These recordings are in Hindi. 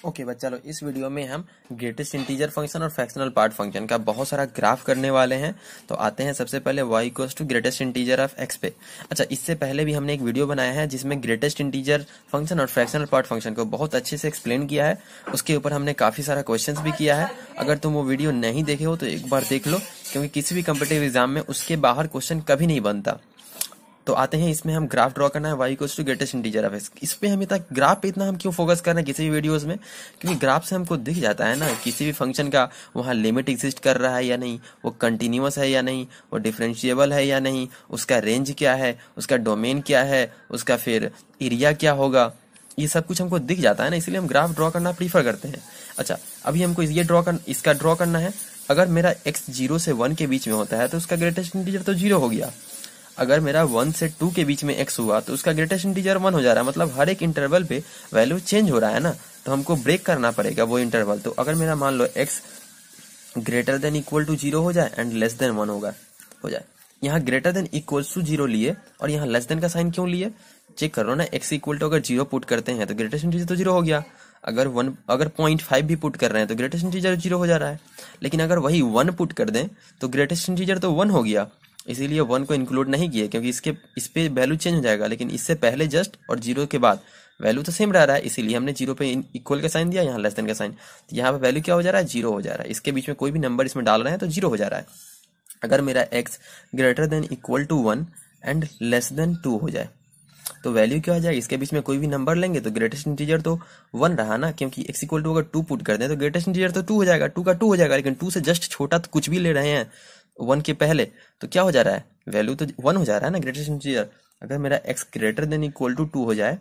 ओके बच्चा लोग, इस वीडियो में हम ग्रेटेस्ट इंटीजर फंक्शन और फ्रैक्शनल पार्ट फंक्शन का बहुत सारा ग्राफ करने वाले हैं। तो आते हैं सबसे पहले y equals to greatest integer of x पे। अच्छा, इससे पहले भी हमने एक वीडियो बनाया है जिसमें ग्रेटेस्ट इंटीजर फंक्शन और फ्रैक्शनल पार्ट फंक्शन को बहुत अच्छे से एक्सप्लेन किया है। उसके ऊपर हमने काफी सारा क्वेश्चंस भी किया है। अगर तुम वो वीडियो नहीं देखे हो तो एक बार देख लो, क्योंकि किसी भी कॉम्पिटिटिव एग्जाम में उसके बाहर क्वेश्चन कभी नहीं बनता। तो आते हैं, इसमें हम ग्राफ ड्रॉ करना है y equals to greatest integer of x। इस पे हम इतना ग्राफ पे इतना हम क्यों फोकस कर रहे हैं किसी भी वीडियोस में, क्योंकि ग्राफ से हमको दिख जाता है ना किसी भी फंक्शन का वहाँ लिमिट एग्जिस्ट कर रहा है या नहीं, वो कंटिन्यूअस है या नहीं, वो डिफरेंशिएबल है या नहीं, उसका रेंज क्या है, उसका डोमेन क्या है, उसका फिर एरिया क्या होगा, ये सब कुछ हमको दिख जाता है ना, इसलिए हम ग्राफ ड्रॉ करना प्रीफर करते हैं। अच्छा, अभी हमको इसका ड्रॉ करना है। अगर मेरा x 0 से 1 के बीच में होता है तो उसका ग्रेटेस्ट इंटीजर तो 0 हो गया। अगर मेरा 1 से 2 के बीच में x हुआ तो उसका ग्रेटेस्ट इंटीजर 1 हो जा रहा है। मतलब हर एक इंटरवल पे वैल्यू चेंज हो रहा है ना, तो हमको ब्रेक करना पड़ेगा वो इंटरवल। तो अगर मेरा मान लो x greater than equal to 0 हो जाए एंड लेस देन 1 हो जाए। यहाँ ग्रेटर देन इक्वल टू 0 लिए और यहाँ लेस देन का साइन क्यों लिए, चेक करो ना। x इक्वल टू अगर 0 पुट करते हैं तो ग्रेटेस्ट इंटीजर तो 0 हो गया। अगर 0.5 भी पुट कर रहे हैं तो ग्रेटेस्ट इंटीजर 0 हो जा रहा है। लेकिन अगर वही 1 पुट कर दें तो ग्रेटेस्ट इंटीजर तो 1 हो गया। इसीलिए 1 को इंक्लूड नहीं किए, क्योंकि इस पे वैल्यू चेंज हो जाएगा। लेकिन इससे पहले जस्ट और 0 के बाद वैल्यू तो सेम रह रहा है, इसीलिए हमने 0 पे इक्वल का साइन दिया, यहाँ लेस देन का साइन। तो यहाँ पे वैल्यू क्या हो जा रहा है, 0 हो जा रहा है। इसके बीच में कोई भी नंबर इसमें डाल रहे हैं तो 0 हो जा रहा है। अगर मेरा x greater than equal to 1 and less than 2 हो जाए तो वैल्यू क्या हो जाएगी, इसके बीच में कोई भी नंबर लेंगे तो ग्रेटेस्ट इंटीजर तो 1 रहा ना, क्योंकि x इक्वल टू अगर 2 पुट कर दें तो ग्रेटेस्ट इंटीजर तो 2 हो जाएगा, 2 का 2 हो जाएगा। लेकिन 2 से जस्ट छोटा तो कुछ भी ले रहे हैं 1 के पहले, तो क्या हो जा रहा है, वैल्यू तो 1 हो जा रहा है ना ग्रेटेस्ट इंटीजर। अगर मेरा x greater than equal to 2 हो जाए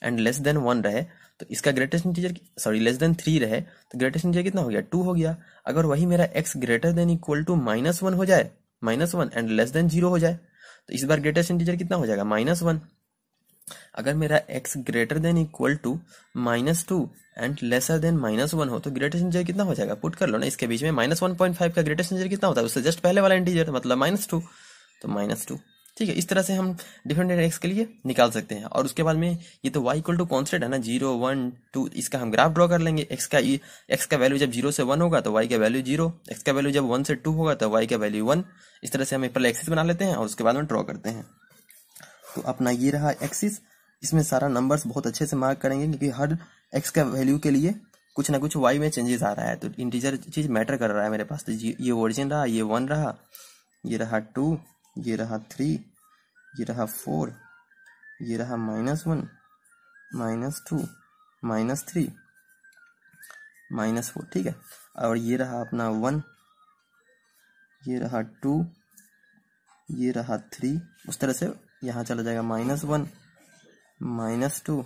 एंड लेस देन 1 रहे तो इसका ग्रेटेस्ट इंटीजर लेस देन 3 रहे तो ग्रेटेस्ट इंटीजर कितना हो गया, 2 हो गया। अगर वही मेरा x greater than equal to -1 हो जाए, -1 एंड लेस देन 0 हो जाए तो इस बार ग्रेटेस्ट इंटीजर कितना हो जाएगा, -1। अगर मेरा x greater than equal to -2 and lesser than -1 हो तो ग्रेटेस्ट इंटीजर कितना हो जाएगा, पुट कर लो ना इसके बीच में। -1.5 का ग्रेटेस्ट इंटीजर कितना होता है, उससे जस्ट पहले वाला इंटीजर मतलब -2, तो -2। ठीक है, इस तरह से हम डिफरेंट x के लिए निकाल सकते हैं। और उसके बाद में ये तो y इक्वल टू कॉन्स्टेंट है ना, 0 1 2, इसका हम ग्राफ ड्रॉ कर लेंगे। x का वैल्यू जब 0 से 1 होगा तो y का वैल्यू 0, x का वैल्यू जब 1 से 2 होगा तो y का वैल्यू 1। इस तरह से हम पहले एक्सिस बना लेते हैं और उसके बाद में ड्रॉ करते हैं। तो अपना ये रहा एक्सिस, इसमें सारा नंबर्स बहुत अच्छे से मार्क करेंगे, क्योंकि हर x का वैल्यू के लिए कुछ ना कुछ y में चेंजेस आ रहा है, तो इंटीजर चीज मैटर कर रहा है मेरे पास। तो ये ओरिजिन रहा, ये 1 रहा, ये रहा 2, ये रहा 3, ये रहा 4, ये रहा -1, -2, -3, -4। ठीक है, और ये रहा अपना 1, ये रहा 2, ये रहा 3। उस तरह से यहाँ चला जाएगा -1, -2,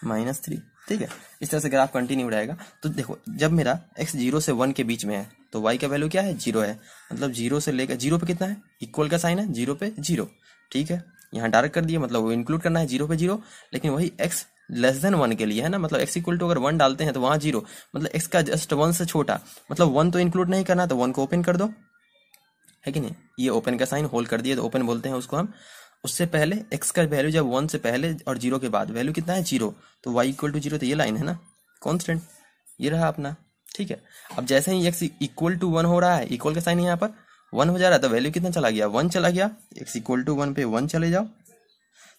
-3। ठीक है, इस तरह से ग्राफ कंटिन्यू रहेगा। तो देखो, जब मेरा x 0 से 1 के बीच में है तो y का वैल्यू क्या है, 0 है। मतलब 0 से लेकर 0 पे कितना है, इक्वल का साइन है, 0 पे 0। ठीक है, यहाँ डायरेक्ट कर दिए, मतलब वो इंक्लूड करना है 0 पे 0। लेकिन वही x लेस देन 1 के लिए है ना, मतलब x इक्वल टू अगर 1 डालते हैं तो वहाँ 0, मतलब x का जस्ट 1 से छोटा, मतलब 1 तो इंक्लूड नहीं करना, तो 1 को ओपन कर दो, है कि नहीं। ये ओपन का साइन होल्ड कर दिए तो ओपन बोलते हैं उसको हम। उससे पहले x का वैल्यू जब 1 से पहले और 0 के बाद वैल्यू कितना है, 0, तो y इक्वल टू 0, तो ये लाइन है ना कांस्टेंट, ये रहा अपना। ठीक है, अब जैसे ही x इक्वल टू 1 हो रहा है, इक्वल का साइन यहाँ पर 1 हो जा रहा है, तो वैल्यू कितना चला गया, 1 चला गया। x इक्वल टू 1 पे 1 चले जाओ।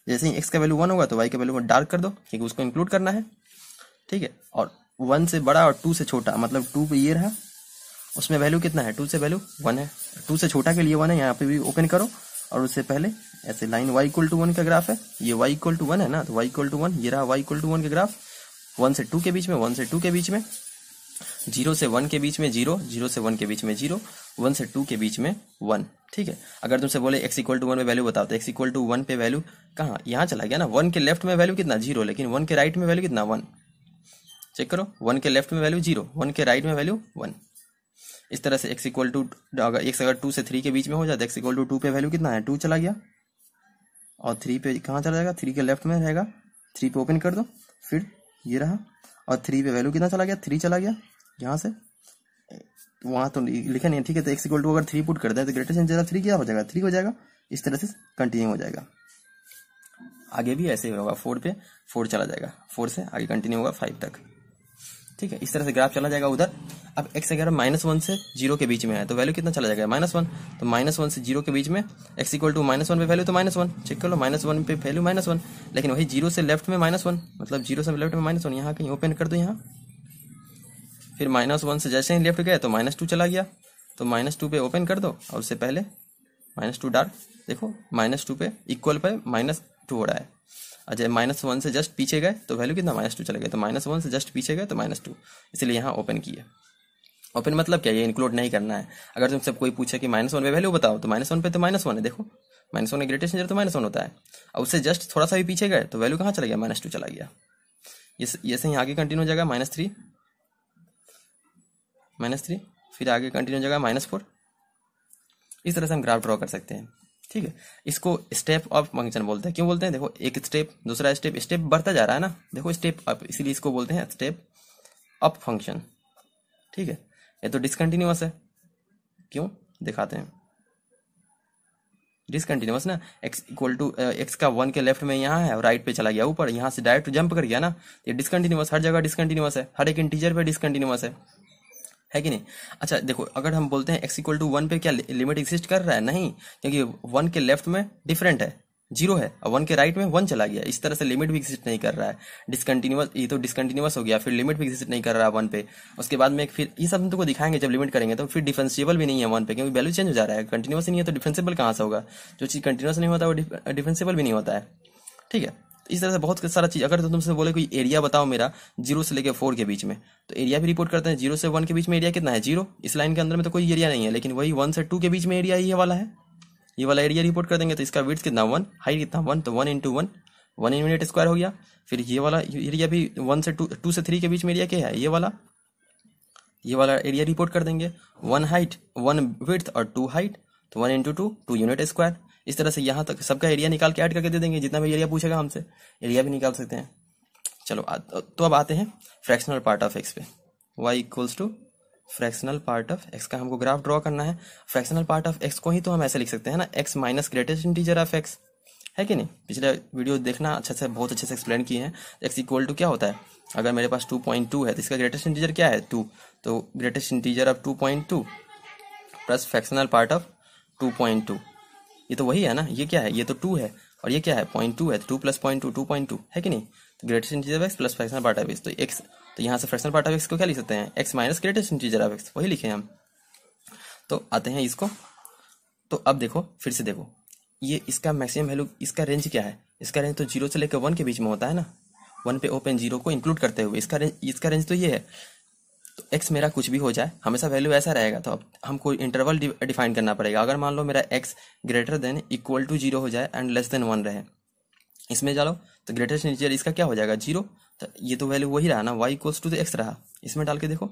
जैसे ही x का वैल्यू 1 होगा तो y का वैल्यू डार्क कर दो, क्योंकि उसको इंक्लूड करना है। ठीक है, और 1 से बड़ा और 2 से छोटा, मतलब 2 पे ये रहा, उसमें वैल्यू कितना है, 2 से वैल्यू 1 है, 2 से छोटा के लिए 1 है। यहाँ पे भी ओपन करो और उससे पहले ऐसे लाइन y इक्वल टू 1 का ग्राफ है, ये y इक्वल टू 1 है ना, तो y इक्वल टू 1, ये रहा y इक्वल टू 1 का ग्राफ। 1 से 2 के बीच में, 1 से 2 के बीच में, 0 से 1 के बीच में 0, 0 से 1 के बीच में 0, 1 से 2 के बीच में 1। ठीक है, अगर तुमसे बोले x इक्वल टू 1 पे वैल्यू बताओ तो x इक्वल टू 1 पे वैल्यू कहाँ, यहाँ चला गया ना। 1 के लेफ्ट में वैल्यू कितना, 0, लेकिन 1 के राइट में वैल्यू कितना, 1। चेक करो, 1 के लेफ्ट में वैल्यू 0, 1 के राइट में वैल्यू 1। इस तरह से x इक्वल टू अगर 2 से 3 के बीच में हो जाता है, x इक्वल टू 2 पे वैल्यू कितना है, 2 चला गया। और 3 पे कहाँ चला जाएगा, 3 के लेफ्ट में रहेगा, 3 पे ओपन कर दो, फिर ये रहा। और 3 पे वैल्यू कितना चला गया, 3 चला गया यहाँ से, वहाँ तो लिखा नहीं। ठीक है, तो x इक्वल टू अगर 3 पुट कर दें तो ग्रेटेस्ट इंटीजर 3 क्या हो जाएगा, 3 हो जाएगा। इस तरह से कंटिन्यू हो जाएगा। आगे भी ऐसे ही होगा, 4 पे 4 चला जाएगा, 4 से आगे कंटिन्यू होगा 5 तक। ठीक है, इस तरह से ग्राफ चला जाएगा उधर। अब x अगर -1 से 0 के बीच में है तो वैल्यू कितना चला जाएगा, -1। तो -1 से 0 के बीच में x इक्वल टू -1 पे वैल्यू तो -1, चेक कर लो, -1 पे वैल्यू -1। लेकिन वही 0 से लेफ्ट में -1, मतलब 0 से लेफ्ट में -1, यहाँ कहीं ओपन कर दो यहाँ। फिर -1 से जैसे ही लेफ्ट गए तो -2 चला गया, तो -2 पे ओपन कर दो, और उससे पहले -2 डार्क, देखो -2 पे इक्वल पे -2 हो रहा है। अच्छा, -1 से जस्ट पीछे गए तो वैल्यू कितना, -2 चले गए, तो -1 से जस्ट पीछे गए तो -2, इसलिए यहाँ ओपन किए। ओपन मतलब क्या, ये इंक्लूड नहीं करना है। अगर तुमसे कोई पूछे कि -1 पे वैल्यू बताओ, तो -1 पे तो -1 है, देखो -1 ग्रेटेस्ट इंटीजर तो -1 होता है। और उससे जस्ट थोड़ा सा भी पीछे गए तो वैल्यू कहाँ चला गया, -2 चला गया। ये से ही आगे कंटिन्यू हो जाएगा -3, फिर आगे कंटिन्यू हो जाएगा -4। इस तरह से हम ग्राफ ड्रॉ कर सकते हैं, ठीक है। इसको स्टेप अप फंक्शन बोलते हैं। क्यों बोलते हैं, देखो एक स्टेप, दूसरा स्टेप, स्टेप बढ़ता जा रहा है ना, देखो स्टेप अप, इसीलिए इसको बोलते हैं स्टेप अप फंक्शन, ठीक है। ये तो डिसकंटिन्यूअस है, क्यों दिखाते हैं, डिसकंटिन्यूअस ना, x इक्वल टू एक्स का 1 के लेफ्ट में यहाँ है और राइट पे चला गया ऊपर, यहाँ से डायरेक्ट जंप कर गया ना, ये डिसकंटिन्यूअस, हर जगह डिसकंटिन्यूअस है, हर एक इंटीजर पे डिसकंटिन्यूअस है कि नहीं। अच्छा देखो, अगर हम बोलते हैं x इक्वल टू 1 पे क्या लिमिट एग्जिस्ट कर रहा है, नहीं, क्योंकि 1 के लेफ्ट में डिफरेंट है, 0 है, और 1 के राइट में 1 चला गया, इस तरह से लिमिट भी एग्जिस्ट नहीं कर रहा है। डिसकंटिन्यूअस, ये तो डिसकंटिन्यूअस हो गया, फिर लिमिट भी एग्जिस्ट नहीं कर रहा है 1 पे। उसके बाद में फिर ये सब हम तुमको दिखाएंगे जब लिमिट करेंगे, तो फिर डिफरेंशिएबल भी नहीं है 1 पे, क्योंकि वैल्यू चेंज हो जा रहा है, कंटिन्यूअस ही नहीं है तो डिफरेंशिएबल कहाँ से होगा। जो चीज कंटिन्यूअस नहीं होता वो डिफरेंशिएबल भी नहीं होता है, ठीक है। इस तरह से बहुत सारा चीज, अगर तो तुमसे बोले कोई एरिया बताओ मेरा 0 से लेकर 4 के बीच में, तो एरिया भी रिपोर्ट करते हैं। 0 से 1 के बीच में एरिया कितना है, 0, इस लाइन के अंदर में तो कोई एरिया नहीं है, लेकिन वही 1 से 2 के बीच में एरिया ये वाला है, ये वाला एरिया रिपोर्ट कर देंगे। तो इसका विड्थ कितना, 1, हाइट कितना 1, तो 1 इंटू 1, 1 यूनिट स्क्वायर हो गया। फिर ये वाला एरिया भी 1 से 2 से 3 के बीच में एरिया क्या है, ये वाला एरिया रिपोर्ट कर देंगे। 1 हाइट, 1 विड्थ और 2 हाइट, तो 1 इंटू 2, 2 यूनिट स्क्वायर। इस तरह से यहाँ तक सबका एरिया निकाल के ऐड करके दे देंगे, जितना भी एरिया पूछेगा हमसे, एरिया भी निकाल सकते हैं। चलो तो अब आते हैं फ्रैक्शनल पार्ट ऑफ एक्स पे। y equals to fractional part of x का हमको ग्राफ ड्रॉ करना है। फ्रैक्शनल पार्ट ऑफ एक्स को ही तो हम ऐसे लिख सकते हैं ना, x minus greatest integer of x, है कि नहीं। पिछले वीडियो देखना, अच्छे से, बहुत अच्छे से एक्सप्लेन किए हैं। x इक्वल टू क्या होता है, अगर मेरे पास 2.2 है तो इसका ग्रेटेस्ट इंटीजर क्या है, 2, तो greatest integer of 2.2 plus fractional part of 2.2, ये तो वही है ना, ये क्या है, ये तो 2 है और ये क्या है 0.2 है, तो 2 प्लस 0.2 2.2 है कि नहीं। तो greatest integer of x plus fractional part of x, तो एक्स, तो यहाँ से फ्रैक्शनल पार्ट ऑफ एक्स को क्या लिख सकते हैं, x minus greatest integer of x, वही लिखे हम। तो आते हैं इसको, तो अब देखो, फिर से देखो, ये इसका मैक्सिमम वैल्यू, इसका रेंज क्या है, इसका रेंज तो 0 से लेकर 1 के बीच में होता है ना, 1 पे ओपन 0 को इंक्लूड करते हुए इसका रेंज तो ये है। तो x मेरा कुछ भी हो जाए, हमेशा वैल्यू ऐसा रहेगा, तो अब हमको इंटरवल डिफाइन करना पड़ेगा। अगर मान लो मेरा x greater than equal to 0 हो जाए एंड लेस देन 1 रहे, इसमें डालो तो ग्रेटेस्ट इंटीजर इसका क्या हो जाएगा, 0, तो ये तो वैल्यू वही रहा ना, y इक्वल्स टू x रहा, इसमें डाल के देखो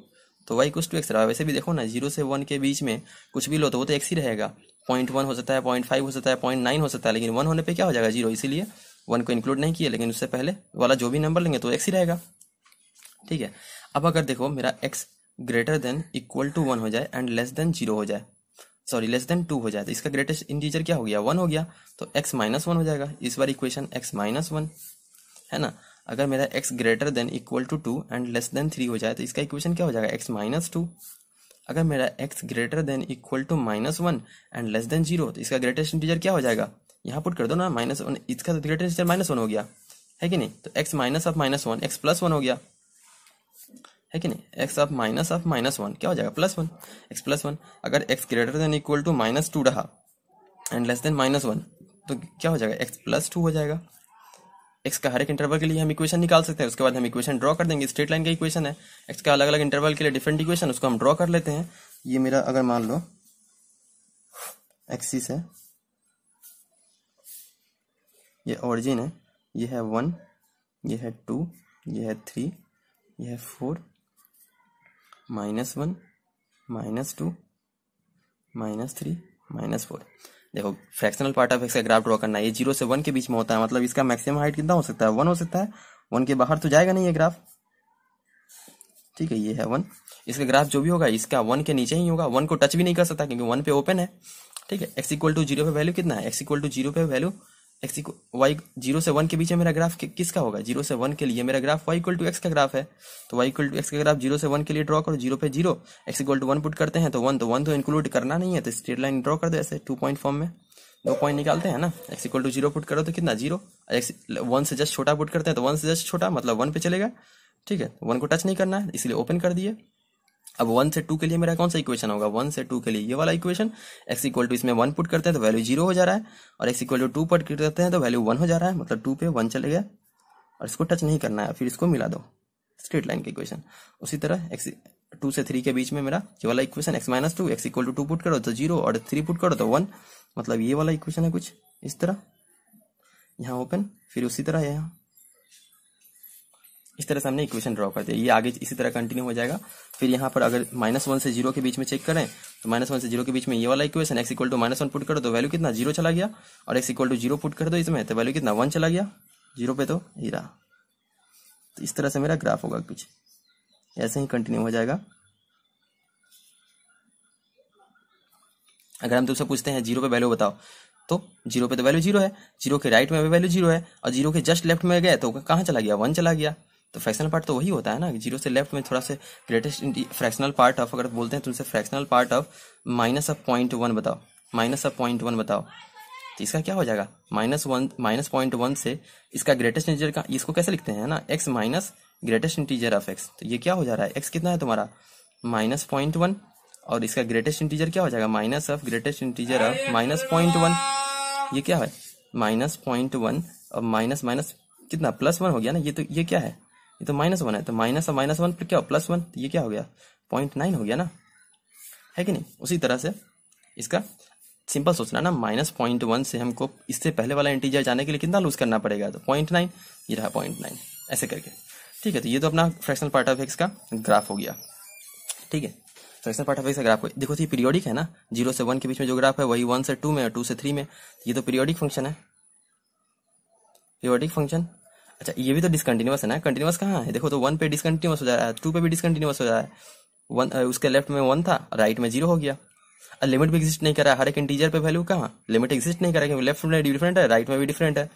तो y इक्वल्स टू x रहा। वैसे भी देखो ना, 0 से 1 के बीच में कुछ भी लो तो वो तो x ही रहेगा, 0.1 हो सकता है, 0.5 हो सकता है, 0.9 हो सकता है, लेकिन 1 होने पे क्या हो जाएगा, 0, इसीलिए 1 को इंक्लूड नहीं किया, लेकिन उससे पहले वाला जो भी नंबर लेंगे तो x ही रहेगा, ठीक है। अब अगर देखो मेरा x greater than equal to 1 हो जाए एंड लेस देन 0 हो जाए, सॉरी लेस देन 2 हो जाए, तो इसका ग्रेटेस्ट इंटीजर क्या हो गया, 1 हो गया, तो x माइनस 1 हो जाएगा। इस बार इक्वेशन x माइनस 1 है ना। अगर मेरा x greater than equal to 2 and less than 3 हो जाए तो इसका इक्वेशन क्या हो जाएगा, x माइनस 2। अगर मेरा x greater than equal to -1 and less than 0, तो इसका ग्रेटेस्ट इंटीजर क्या हो जाएगा, यहाँ पुट कर दो ना, -1, इसका तो ग्रेटेस्ट इंटीजर -1 हो गया, है कि नहीं। तो x minus of -1 x plus 1 हो गया, है कि नहीं। x ऑफ -1 क्या हो जाएगा, +1, x प्लस 1। अगर x greater than equal to -2 रहा एंड लेस देन -1, तो क्या हो जाएगा, x प्लस 2 हो जाएगा। x का हर एक इंटरवल के लिए हम इक्वेशन निकाल सकते हैं, उसके बाद हम इक्वेशन ड्रॉ कर देंगे। स्ट्रेट लाइन का इक्वेशन है, x का अलग अलग इंटरवल के लिए डिफरेंट इक्वेशन, उसको हम ड्रॉ कर लेते हैं। ये मेरा अगर मान लो एक्सिस है, ये ओरिजिन है, ये है 1, ये है 2, ये है 3, ये है 4, -1, -2, -3, -4। देखो फ्रैक्शनल पार्ट ऑफ एक्स का ग्राफ ड्रॉ करना है, ये 0 से 1 के बीच में होता है, मतलब इसका मैक्सिमम हाइट कितना हो सकता है, 1 हो सकता है, 1 के बाहर तो जाएगा नहीं ये ग्राफ, ठीक है। ये है 1, इसका ग्राफ जो भी होगा इसका 1 के नीचे ही होगा, 1 को टच भी नहीं कर सकता क्योंकि 1 पे ओपन है, ठीक है। x इक्वल टू 0 पे वैल्यू कितना है, x इक्वल टू 0 पे वैल्यू एक्स वाई 0 से 1 के बीच में मेरा ग्राफ किसका होगा? 0 से 1 के लिए मेरा graph y equal to x का ग्राफ है, तो y इक्वल टू एक्स का ग्राफ 0 से 1 के लिए ड्रॉ करो। 0 पे 0, x इक्वल टू 1 पुट करते हैं तो 1 तो इंक्लूड करना नहीं है, तो स्ट्रेट लाइन ड्रॉ कर दो ऐसे 2 पॉइंट फॉर्म में, 2 पॉइंट निकालते हैं ना। x इक्वल टू 0 पुट करो तो कितना 0, x 1 से जस्ट छोटा पुट करते हैं तो 1 से जस्ट छोटा मतलब 1 पे चलेगा, ठीक है। 1 को टच नहीं करना है इसलिए ओपन कर दिए। अब 1 से 2 के लिए मेरा कौन सा इक्वेशन होगा? 1 से 2 के लिए ये वाला इक्वेशन, x इक्वल टू इसमें 1 पुट करते हैं तो वैल्यू 0 हो जा रहा है, और x इक्वल टू 2 पुट करते हैं तो वैल्यू 1 हो जा रहा है, मतलब 2 पे 1 चले गया और इसको टच नहीं करना है, फिर इसको मिला दो, स्ट्रेट लाइन का इक्वेशन। उसी तरह x 2 से 3 के बीच में मेरा ये वाला equation x minus 2, x equal to 2 put करो तो 0 और 3 पुट करो तो 1, मतलब ये वाला इक्वेशन है कुछ इस तरह, यहाँ ओपन, फिर उसी तरह यहाँ इस तरह से हमने इक्वेशन ड्रॉ कर दिया। ये आगे इसी तरह कंटिन्यू हो जाएगा। फिर यहाँ पर अगर -1 से 0 के बीच में चेक करें तो -1 से 0 के बीच में ये वाला equation x equal to -1 put करो तो वैल्यू कितना 0 चला गया, और x इक्वल टू 0 पुट कर दो इसमें तो वैल्यू कितना 1 चला गया 0 पे, तो ये रहा। तो इस तरह से मेरा ग्राफ होगा कुछ ऐसे ही कंटिन्यू हो जाएगा। अगर हम तुमसे पूछते हैं 0 पे वैल्यू बताओ, तो 0 पे तो वैल्यू 0 है, 0 के राइट में भी वैल्यू 0 है, और 0 के जस्ट लेफ्ट में गए तो कहाँ चला गया? 1 चला गया। तो फ्रैक्शनल पार्ट तो वही होता है ना, 0 से लेफ्ट में थोड़ा से ग्रेटेस्ट फ्रैक्शनल पार्ट ऑफ, अगर बोलते हैं तुमसे फ्रैक्शनल पार्ट ऑफ -0.1 बताओ, -0.1 बताओ, तो इसका क्या हो जाएगा? -0.1 से इसका ग्रेटेस्ट इंटीजर का, इसको कैसे लिखते हैं ना, x minus greatest integer of x। तो ये क्या हो जा रहा है? x कितना है तुम्हारा? -0.1, और इसका ग्रेटेस्ट इंटीजर क्या हो जाएगा? Minus of greatest integer of -0.1। ये क्या है? -0.1 और माइनस माइनस कितना +1 हो गया ना। ये क्या है? ये तो -1 है, तो माइनस और -1 फिर क्या हो? +1, तो ये क्या हो गया? 0.9 हो गया ना, है कि नहीं? उसी तरह से इसका सिंपल सोचना ना, -0.1 से हमको इससे पहले वाला इंटीजर जाने के लिए कितना लूज करना पड़ेगा? तो 0.9, ये रहा 0.9, ऐसे करके, ठीक है। तो ये तो अपना फ्रैक्शनल पार्ट ऑफ एक्स का ग्राफ हो गया, ठीक है। फ्रैक्शनल पार्ट ऑफ एक्स का ग्राफ देखो, तो ये पीरियोडिक है ना, 0 से 1 के बीच में जो ग्राफ है वही 1 से 2 में और 2 से 3 में, ये तो पीरियोडिक फंक्शन है, पीरियोडिक फंक्शन। अच्छा, ये भी तो डिसकंटिन्यूअस है ना, कंटिन्यूअस कहाँ है? देखो तो 1 पे डिसकंटिन्यूअस हो जा रहा है, 2 पे भी डिसकंटिन्यूअस हो जा रहा है, 1 उसके लेफ्ट में 1 था, राइट में 0 हो गया। लिमिट भी एग्जिस्ट नहीं कर रहा है, हर एक इंटीजर पे वैल्यू कहाँ लिमिट एग्जिस्ट नहीं कर रहा है, क्योंकि लेफ्ट में डिफरेंट है, राइट में भी डिफरेंट है,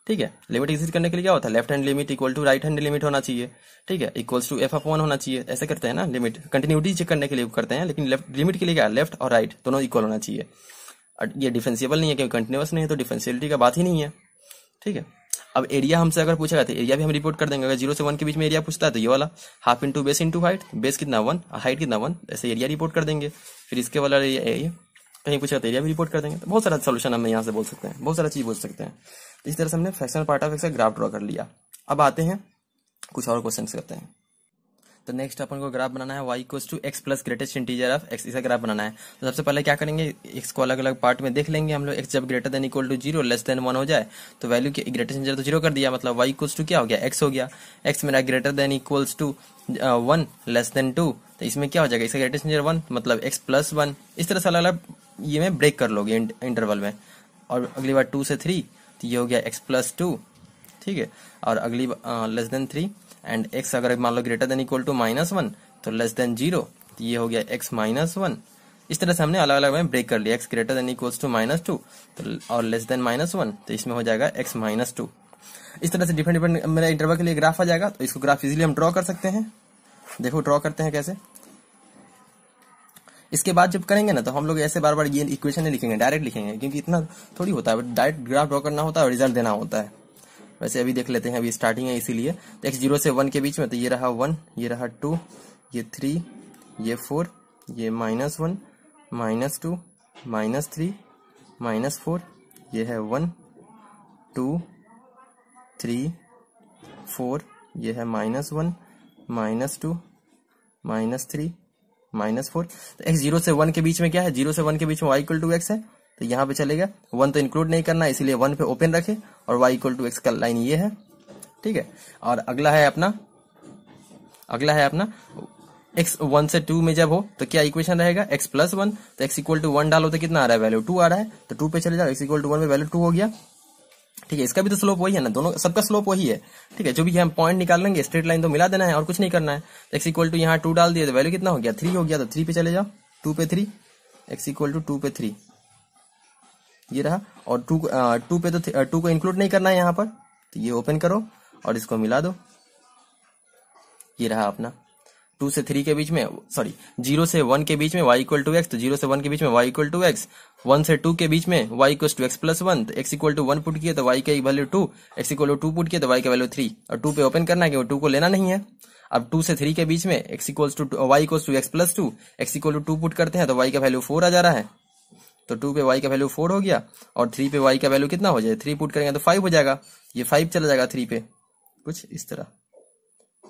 ठीक है। लिमिट एग्जिस्ट करने के लिए क्या होता है? Left hand limit equal to right hand limit होना चाहिए, ठीक है, इक्वल्स टू f(1) होना चाहिए, ऐसे करते हैं ना। लिमिट कंटिन्यूटी चेक करने के लिए करते हैं, लेकिन लिमिट के लिए क्या? लेफ्ट और राइट दोनों इक्वल होना चाहिए। और ये डिफरेंशिएबल नहीं है, क्योंकि कंटिन्यूअस नहीं है, तो डिफरेंशियलिटी का बात ही नहीं है, ठीक है। अब एरिया हमसे अगर पूछेगा तो एरिया भी हम रिपोर्ट कर देंगे। अगर 0 से 1 के बीच में एरिया पूछता है तो ये वाला half into base into height, base कितना 1, हाइट कितना 1, ऐसे एरिया रिपोर्ट कर देंगे। फिर इसके वाला एरिया कहीं पूछेगा तो एरिया भी रिपोर्ट कर देंगे। तो बहुत सारा सोल्यूशन हम यहाँ से बोल सकते हैं, बहुत सारा चीज बोल सकते हैं। तो इस तरह से हमने फ्रैक्शनल पार्ट ऑफ एक्स का ग्राफ ड्रॉ कर लिया। अब आते हैं कुछ और क्वेश्चन करते हैं। तो नेक्स्ट अपन को ग्राफ बनाना है y equals to x plus greatest integer of x, इसका ग्राफ बनाना है। तो सबसे पहले क्या करेंगे, x को अलग अलग पार्ट में देख लेंगे हम लोग। x जब greater than equal to 0 less than 1 हो जाए तो वैल्यू के ग्रेटेस्ट इंटीजर तो 0 कर दिया, मतलब y इक्वल्स टू क्या हो गया? x हो गया। x मेरा greater than equals to 1 less than 2, तो इसमें क्या हो जाएगा? इसका ग्रेटेस्ट इंटीजर 1, मतलब x प्लस 1। इस तरह से अलग अलग ये में ब्रेक कर लोगे इंटरवल में। और अगली बार 2 से 3, तो ये हो गया x प्लस 2, ठीक है। और अगली लेस देन 3 एंड x अगर मान लो ग्रेटर देन इक्वल टू -1 तो लेस देन 0, तो ये हो गया x माइनस 1। इस तरह से हमने अलग अलग में ब्रेक कर लिया। x greater than equals to -2 तो और लेस देन -1, तो इसमें हो जाएगा x माइनस 2। इस तरह से डिफरेंट डिफरेंट मेरा इंटरवल के लिए ग्राफ आ जाएगा। तो इसको ग्राफ इजीली हम ड्रॉ कर सकते हैं। देखो ड्रॉ करते हैं कैसे। इसके बाद जब करेंगे ना तो हम लोग ऐसे बार बार ये इक्वेशन नहीं लिखेंगे, डायरेक्ट लिखेंगे, क्योंकि इतना थोड़ी होता है, डायरेक्ट ग्राफ ड्रॉ करना होता है और रिजल्ट देना होता है। वैसे अभी देख लेते हैं, अभी स्टार्टिंग है इसीलिए। तो x 0 से 1 के बीच में, तो ये रहा 1, ये रहा 2, ये 3, ये 4, ये -1, -2, -3, -4, ये है 1, 2, 3, 4, ये है -1, -2, -3, -4। तो x 0 से 1 के बीच में क्या है? 0 से 1 के बीच में y इक्वल टू x है, तो यहाँ पे चलेगा। 1 तो इंक्लूड नहीं करना, इसीलिए 1 पे ओपन रखे, और y इक्वल टू x का लाइन ये है, ठीक है। और अगला है अपना x 1 से 2 में जब हो तो क्या इक्वेशन रहेगा? x प्लस 1, तो x इक्वल टू 1 डालो तो कितना आ रहा है? वैल्यू 2 आ रहा है, तो 2 पे चले जाओ, x इक्वल टू 1 में वैल्यू 2 हो गया, ठीक है। इसका भी तो स्लोप वही है ना, दोनों सबका स्लोप वही है, ठीक है। जो भी हम पॉइंट निकाल लेंगे स्ट्रेट लाइन तो मिला देना है और कुछ नहीं करना है। तो x इक्वल टू यहाँ 2 डाल दिया तो वैल्यू कितना हो गया? 3 हो गया, तो 3 पे चले जाओ, 2 पे 3, x इक्वल टू 2 पे 3, ये रहा। और टू पे तो टू को इंक्लूड नहीं करना है यहाँ पर, तो ये ओपन करो और इसको मिला दो। ये रहा अपना 2 से 3 के बीच में, सॉरी 0 से 1 के बीच में y इक्वल टू एक्स, तो 0 से 1 के बीच में y इक्वल टू एक्स। 1 से 2 के बीच में y equal to x plus 1, तो x इक्वल टू 1 पुट किया तो y का value 2, x equal to 2 put किया तो y का वैल्यू 3, और 2 पे ओपन करना है क्योंकि 2 को लेना नहीं है। अब 2 से 3 के बीच में x equal to y equal to x plus 2, x equal to 2 put करते हैं तो y का वैल्यू 4 आ जा रहा है, तो 2 पे y का वैल्यू 4 हो गया, और 3 पे y का वैल्यू कितना हो जाए, 3 पुट करेंगे तो 5 हो जाएगा, ये 5 चला जाएगा 3 पे, कुछ इस तरह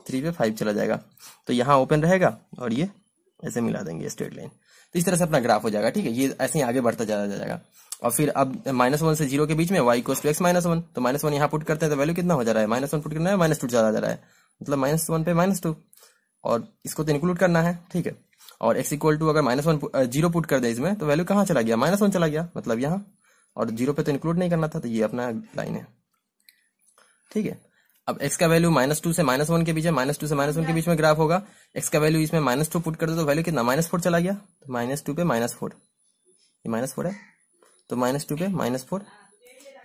3 पे 5 चला जाएगा, तो यहाँ ओपन रहेगा और ये ऐसे मिला देंगे स्ट्रेट लाइन। तो इस तरह से अपना ग्राफ हो जाएगा, ठीक है। ये ऐसे ही आगे बढ़ता जाएगा। और फिर अब -1 से 0 के बीच में y इक्वल टू एक्स -1, तो -1 यहाँ पुट करते हैं तो वैल्यू कितना हो जा रहा है, -1 पुट करना है, -2 चला जा रहा है, मतलब -1 पे -2, और इसको तो इंक्लूड करना है, ठीक है। और x इक्वल टू अगर -0 पुट कर दे इसमें तो वैल्यू कहाँ चला गया, -1 चला गया, मतलब यहाँ, और 0 पे तो इंक्लूड नहीं करना था, तो ये अपना लाइन है, ठीक है। अब x का वैल्यू -2 से -1 के बीच है, -2 से -1 के बीच में ग्राफ होगा, x का वैल्यू इसमें -2 पुट कर दो तो वैल्यू कितना, -4 चला गया, तो -2 पे -4, ये -4 है, तो -2 पे -4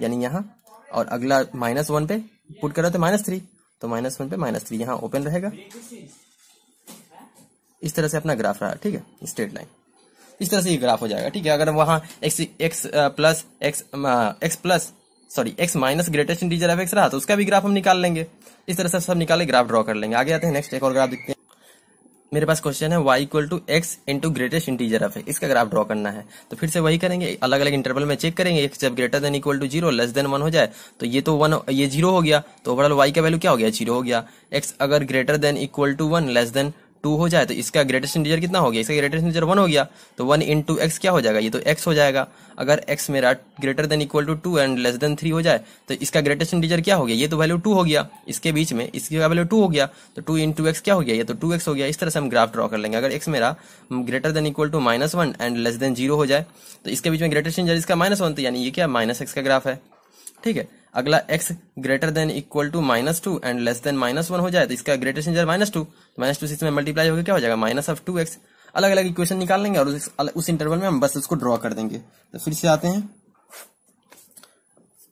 यानी यहाँ, और अगला -1 पे पुट करो तो -3, तो -1 पे -3 यहाँ ओपन रहेगा। इस तरह से अपना ग्राफ रहा, ठीक है, स्ट्रेट लाइन। इस तरह से ये ग्राफ हो जाएगा, ठीक है। अगर वहां x minus greatest integer of x रहा तो उसका भी ग्राफ हम निकाल लेंगे। इस तरह से सब निकाले ग्राफ ड्रॉ कर लेंगे। आगे आते हैं, नेक्स्ट एक और ग्राफ देखते हैं। मेरे पास क्वेश्चन है y equal to x into greatest integer of x, इसका ग्राफ ड्रॉ करना है। तो फिर से वही करेंगे, अलग अलग इंटरवल में चेक करेंगे, x जब greater than equal to 0 less than 1 हो जाए तो ये तो 1, ये 0 हो गया, तो ओवरऑल y का वैल्यू क्या हो गया, 0 हो गया। x अगर greater than equal to 1 less than 2 हो जाए तो इसका ग्रेटेस्ट इंटीजर कितना हो गया, इसका ग्रेटेस्ट इंटीजर 1 हो गया, तो 1 इंटू एक्स क्या हो जाएगा, ये तो x हो जाएगा। अगर x मेरा greater than equal to 2 and less than 3 हो जाए तो इसका ग्रेटेस्ट इंटीजर क्या हो गया, ये तो वैल्यू 2 हो गया, इसके बीच में इसका वैल्यू 2 हो गया, तो 2 इंटू एक्स क्या हो गया, ये तो 2x हो गया। इस तरह से हम ग्राफ ड्रॉ कर लेंगे। अगर x मेरा greater than equal to -1 and less than 0 हो जाए तो इसके बीच में ग्रेटेस्ट इंटीजर इसका -1, तो यानी ये क्या -x का ग्राफ है, ठीक है। अगला x greater than equal to -2 and less than -1 हो जाए तो इसका ग्रेटेस्ट इंटीजर -2, -2 से इसमें मल्टीप्लाई होकर क्या हो जाएगा, -2x। अलग अलग इक्वेशन निकाल लेंगे और उस इंटरवल में हम बस उसको ड्रॉ कर देंगे। तो फिर से आते हैं,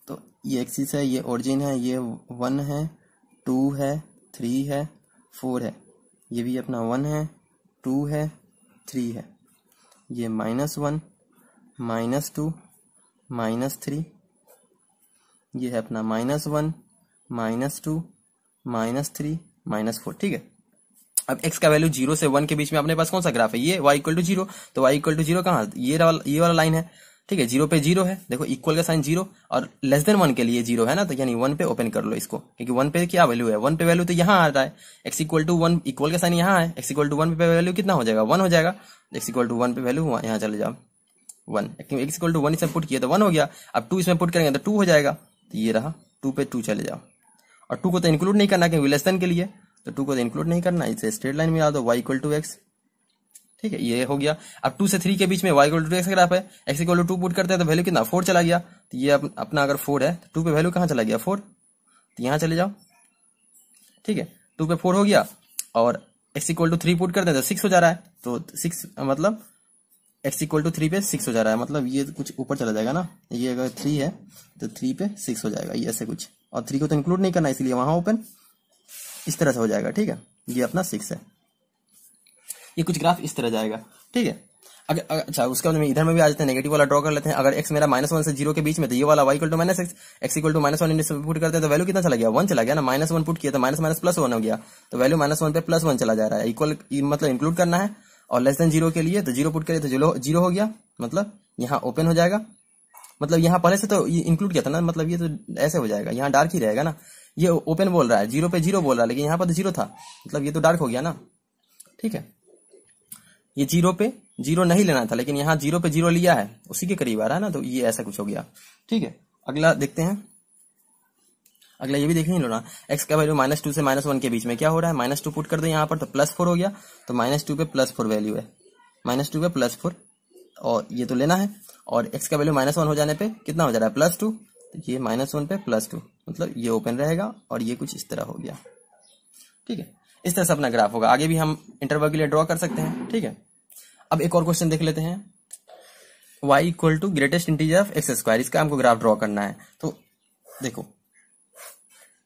तो ये एक्सिस है, ये ओरिजिन है, ये 1 है, 2 है, 3 है, 4 है, ये भी अपना 1 है, 2 है, 3 है, ये -1, -2, -3, ये है अपना -1, -2, -3, -4, ठीक है। अब x का वैल्यू 0 से 1 के बीच में अपने पास कौन सा ग्राफ है, ये y इक्वल टू 0, तो y इक्वल टू 0 कहाँ, ये वाला लाइन है, ठीक है। 0 पे 0 है, देखो इक्वल का साइन 0, और लेस देन 1 के लिए 0 है ना, तो यानी 1 पे ओपन कर लो इसको, क्योंकि 1 पे क्या वैल्यू है, 1 पे वैल्यू तो यहाँ आ रहा है, x इक्वल टू 1, इक्वल का साइन यहाँ है, x इक्वल टू 1 पे वैल्यू कितना हो जाएगा, 1 हो जाएगा, x इक्वल टू 1 पे वैल्यू यहाँ चले जाओ 1, x इक्वल टू 1 इसमें पुट किया तो 1 हो गया। अब 2 इसमें पुट करेंगे तो 2 हो जाएगा, तो ये रहा 2 पे 2 चले जाओ, और 2 को तो इंक्लूड नहीं करना क्योंकि लेस देन के लिए, तो 2 को तो इंक्लूड नहीं करना, इसे स्ट्रेट लाइन में आ दो y इक्वल टू एक्स, ठीक है, ये हो गया। अब 2 से 3 के बीच में y इक्वल टू एक्स का ग्राफ है, x इक्वल टू 2 पुट करते हैं तो वैल्यू कितना 4 चला गया, तो ये अपना अगर 4 है तो 2 पे वैल्यू कहाँ चला गया 4, तो यहाँ चले जाओ, ठीक है, 2 पे 4 हो गया, और x इक्वल टू 3 पुट करते हैं तो 6 हो जा रहा है, तो 6 मतलब x इक्वल टू 3 पे 6 हो जा रहा है, मतलब ये कुछ ऊपर चला जाएगा ना, ये अगर 3 है तो 3 पे 6 हो जाएगा, ये ऐसे कुछ, और 3 को तो इंक्लूड नहीं करना इसलिए वहां ओपन, इस तरह से हो जाएगा, ठीक है। ये अपना 6 है, ये कुछ ग्राफ इस तरह जाएगा, ठीक है। अगर अच्छा उसके बाद में इधर में भी आ जाते हैं, नेगेटिव वाला ड्रॉ कर लेते हैं। अगर x मेरा -1 से 0 के बीच में, तो ये वाला y equal to -x, x equal to -1 into put करते हैं तो वैल्यू कितना चला गया, 1 चला गया ना, -1 पुट किया तो माइनस प्लस 1 हो गया, तो वैल्यू -1 पे +1 चला जा रहा है, इक्वल मतलब इंक्लूड करना है, और लेस देन 0 के लिए तो 0 पुट करिए तो 0 हो गया, मतलब यहाँ ओपन हो जाएगा, मतलब यहाँ पहले से तो ये इंक्लूड किया था ना, मतलब ये तो ऐसे हो जाएगा, यहाँ डार्क ही रहेगा ना, ये ओपन बोल रहा है, 0 पे 0 बोल रहा है, लेकिन यहाँ पर तो 0 था, मतलब ये तो डार्क हो गया ना, ठीक है। ये 0 पे 0 नहीं लेना था, लेकिन यहाँ 0 पे 0 लिया है, उसी के करीब आ रहा है ना, तो ये ऐसा कुछ हो गया, ठीक है। अगला देखते हैं, अगला ये भी देख नहीं लो ना, x का वैल्यू -2 से -1 के बीच में क्या हो रहा है, -2 पुट कर दो यहाँ पर तो +4 हो गया, तो -2 पे +4 वैल्यू है, -2 पे +4, और ये तो लेना है, और x का वैल्यू -1 हो जाने पे कितना हो जा रहा है +2, तो ये -1 पे +2, मतलब ये ओपन रहेगा, और ये कुछ इस तरह हो गया, ठीक है। इस तरह से अपना ग्राफ होगा। आगे भी हम इंटरवल के लिए ड्रॉ कर सकते हैं, ठीक है। अब एक और क्वेश्चन देख लेते हैं। y equal to greatest integer of x square, इसका हमको ग्राफ ड्रॉ करना है। तो देखो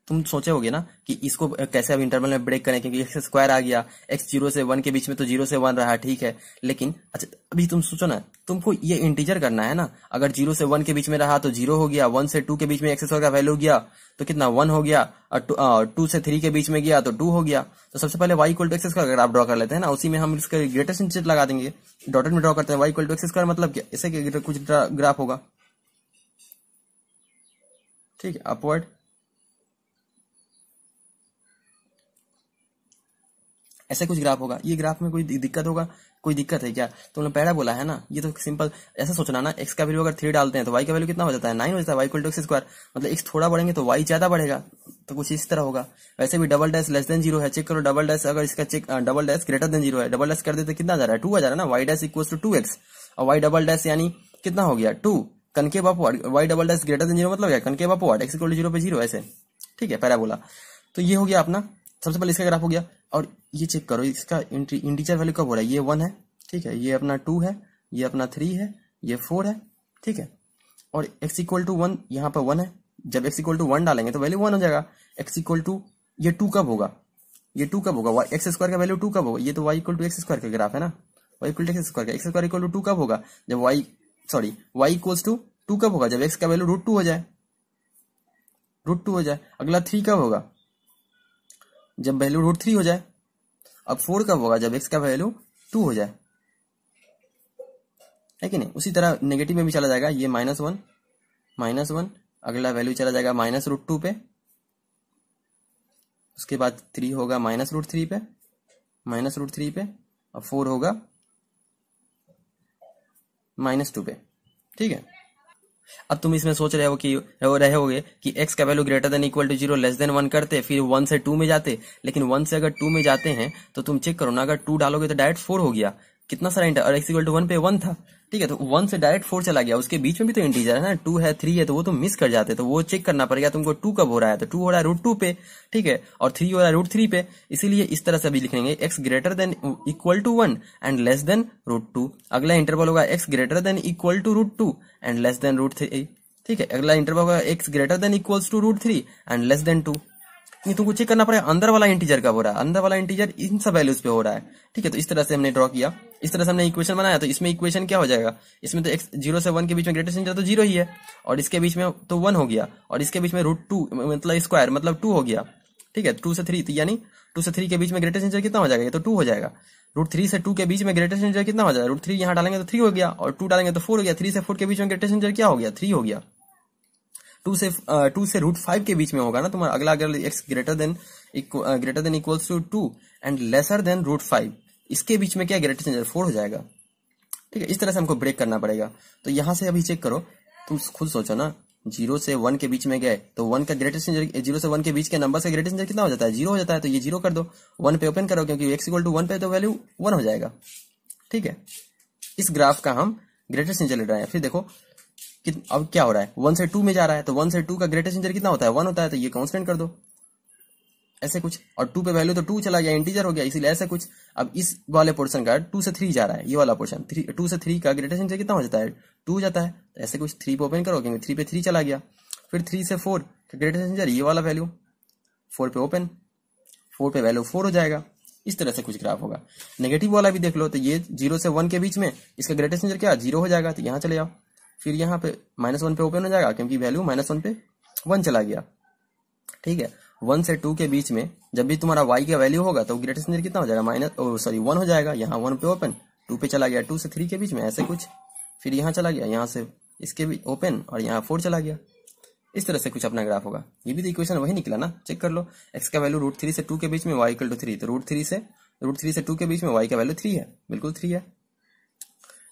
तुम सोचे होगे ना कि इसको कैसे अब इंटरवल में ब्रेक करें, क्योंकि एक्स स्क्वायर आ गया, एक्स 0 से 1 के बीच में, तो 0 से 1 रहा, ठीक है। लेकिन अच्छा अभी तुम सोचो ना, तुमको ये इंटीजर करना है ना, अगर 0 से 1 के बीच में रहा तो 0 हो गया, 1 से 2 के बीच में एक्स स्क्वायर का वैल्यू गया तो कितना 1 हो गया, और 2 से 3 के बीच में गया तो 2 हो गया। तो सबसे पहले y equal to x square graph draw कर लेते हैं ना, उसी में हम इसका ग्रेटेस्ट इंटीजर लगा देंगे, डॉटेड में ड्रॉ करते हैं। y equal to x square मतलब क्या, ऐसे कुछ ग्राफ होगा, ठीक है, अपवर्ड। ऐसे कुछ ग्राफ होगा। ये ग्राफ में कोई दिक्कत होगा, कोई दिक्कत है क्या? तुमने पहला बोला है ना, ये तो सिंपल ऐसा सोचना ना, x का वैल्यू अगर 3 डालते हैं तो y का वैल्यू कितना हो जाता है, 9 हो जाता है। y equal to x square मतलब x थोड़ा बढ़ेंगे तो y ज्यादा बढ़ेगा, तो कुछ इस तरह होगा। वैसे भी डबल डैश लेस देन 0 है, चेक करो डबल डैश, अगर इसका check double dash greater than 0 है, डबल डैश कर देते कितना आ जा रहा है, 2 आ जा रहा है ना। y dash equal to 2x और y डबल डैश यानी कितना हो गया 2, concave upward, y double dash greater than 0 मतलब क्या, concave upward, x equal to 0 पे 0 ऐसे, ठीक है, पैराबोला। तो ये हो गया अपना, सबसे पहले इसका ग्राफ हो गया। और ये चेक करो इसका इंटीजर वैल्यू कब हो रहा है, ये 1 है, ठीक है, ये अपना 2 है, ये अपना 3 है, ये 4 है, ठीक है। और x इक्वल टू 1 यहाँ पर 1 है, जब x इक्वल टू 1 डालेंगे तो वैल्यू 1 हो जाएगा। x इक्वल टू ये 2 कब होगा, ये 2 कब होगा, एक्स स्क्वायर का वैल्यू 2 कब होगा, ये तो y equal to x square का ग्राफ है ना, y equal to x square का, एक्स स्क्वायर इक्वल टू 2 कब होगा, जब y इक्वल्स टू 2 कब होगा, जब x का वैल्यू √2 हो जाए, √2 हो जाए। अगला 3 कब होगा, जब वैल्यू √3 हो जाए। अब 4 कब होगा, जब x का वैल्यू 2 हो जाए, है कि नहीं। उसी तरह नेगेटिव में भी चला जाएगा, ये -1, अगला वैल्यू चला जाएगा -√2 पे, उसके बाद 3 होगा -√3 पे, -√3 पे, और 4 होगा -2 पे, ठीक है। अब तुम इसमें सोच रहे होगे कि x का value greater than equal to 0 less than 1 करते, फिर 1 से 2 में जाते। लेकिन 1 से अगर 2 में जाते हैं तो तुम चेक करो ना, अगर 2 डालोगे तो डायरेक्ट 4 हो गया, कितना सारा इंटर, और x इक्वल टू 1 पे 1 था, ठीक है, तो 1 से डायरेक्ट 4 चला गया। उसके बीच में भी तो इंटीजर है ना, 2 है 3 है, तो वो तुम मिस कर जाते, तो वो चेक करना पड़ेगा तुमको 2 कब हो रहा है, तो 2 हो रहा है √2 पे, ठीक है, और 3 हो रहा है √3 पे। इसीलिए इस तरह से अभी लिखेंगे x greater than equal to 1 and less than √2। अगला इंटरवल होगा x greater than equal to √2 and less than √3, ठीक है। अगला इंटरवल होगा x greater than equals to √3 and less than 2। नहीं, तुमको चेक करना पड़ेगा अंदर वाला इंटीजर कब हो रहा है, अंदर वाला इंटीजर इन सब वैल्यूज पे हो रहा है, ठीक है। तो इस तरह से हमने ड्रॉ किया, इस तरह से हमने इक्वेशन बनाया। तो इसमें इक्वेशन क्या हो जाएगा, इसमें तो x 0 से 1 के बीच में ग्रेटेस्ट इंटीजर तो 0 ही है, और इसके बीच में तो 1 हो गया, और इसके बीच में √2 मतलब स्क्वायर मतलब 2 हो गया, ठीक है। 2 से 3 तो यानी 2 से 3 के बीच में ग्रेटेस्ट इंटीजर कितना हो जाएगा, ये तो 2 हो जाएगा। √3 से 2 के बीच में ग्रेटेस्ट इंटीजर कितना हो जाएगा, √3 यहाँ डालेंगे तो 3 हो गया, और 2 डालेंगे तो 4 हो गया। 3 से 4 के बीच में ग्रेटेस्ट इंटीजर क्या हो गया, 3 हो गया। 2 से √5 के बीच में होगा ना तुम्हारा अगला, अगर x greater than equals to 2 and lesser than √5, इसके बीच में क्या ग्रेटेस्ट इंटीजर 4 हो जाएगा, ठीक है। इस तरह से हमको ब्रेक करना पड़ेगा। तो यहां से अभी चेक करो, तुम खुद सोचो ना, 0 से 1 के बीच में गए तो 1 का ग्रेटेस्ट इंटीजर, 0 से 1 के बीच के नंबर से ग्रेटेस्ट इंटीजर कितना हो जाता है, 0 हो जाता है। तो ये 0 कर दो, 1 पे ओपन करो, क्योंकि x इक्वल टू 1 पे तो वैल्यू 1 हो जाएगा, ठीक है। इस ग्राफ का हम ग्रेटेस्ट इंटीजर ले रहे हैं। फिर देखो कि अब क्या हो रहा है, 1 से 2 में जा रहा है, तो 1 से 2 का ग्रेटेस्ट इंटीजर कितना होता है, 1 होता है, तो ये कांस्टेंट कर दो ऐसे कुछ, और 2 पे वैल्यू तो 2 चला गया, इंटीजर हो गया, इसीलिए ऐसे कुछ। अब इस वाले पोर्शन का 2 से 3 जा रहा है, ये वाला पोर्शन 2 से 3 का ग्रेटेस्ट इंटीजर कितना हो जाता है, 2 हो जाता है, तो ऐसे कुछ 3 पे ओपन करो, क्योंकि 3 पे 3 चला गया। फिर 3 से 4 का ग्रेटेस्ट इंटीजर ये वाला वैल्यू, 4 पे ओपन, 4 पे वैल्यू 4 हो जाएगा। इस तरह से कुछ ग्राफ होगा। नेगेटिव वाला भी देख लो, तो ये 0 से 1 के बीच में इसका ग्रेटेस्ट इंटीजर क्या 0 हो जाएगा, तो यहाँ चले जाओ। फिर यहाँ पे -1 पे ओपन हो जाएगा, क्योंकि वैल्यू -1 पे 1 चला गया, ठीक है। 1 से 2 के बीच में जब भी तुम्हारा y का वैल्यू होगा तो ग्रेटेस्ट इंटीजर कितना हो जाएगा, 1 हो जाएगा। यहाँ 1 पे ओपन, 2 पे चला गया, 2 से 3 के बीच में ऐसे कुछ, फिर यहाँ चला गया, यहाँ से इसके भी ओपन, और यहाँ 4 चला गया। इस तरह से कुछ अपना ग्राफ होगा। ये भी तो इक्वेशन वही निकला ना, चेक कर लो। x का वैल्यू √3 से 2 के बीच में, y इक्वल टू 3, तो √3 से 2 के बीच में y का वैल्यू 3 है, बिल्कुल 3 है,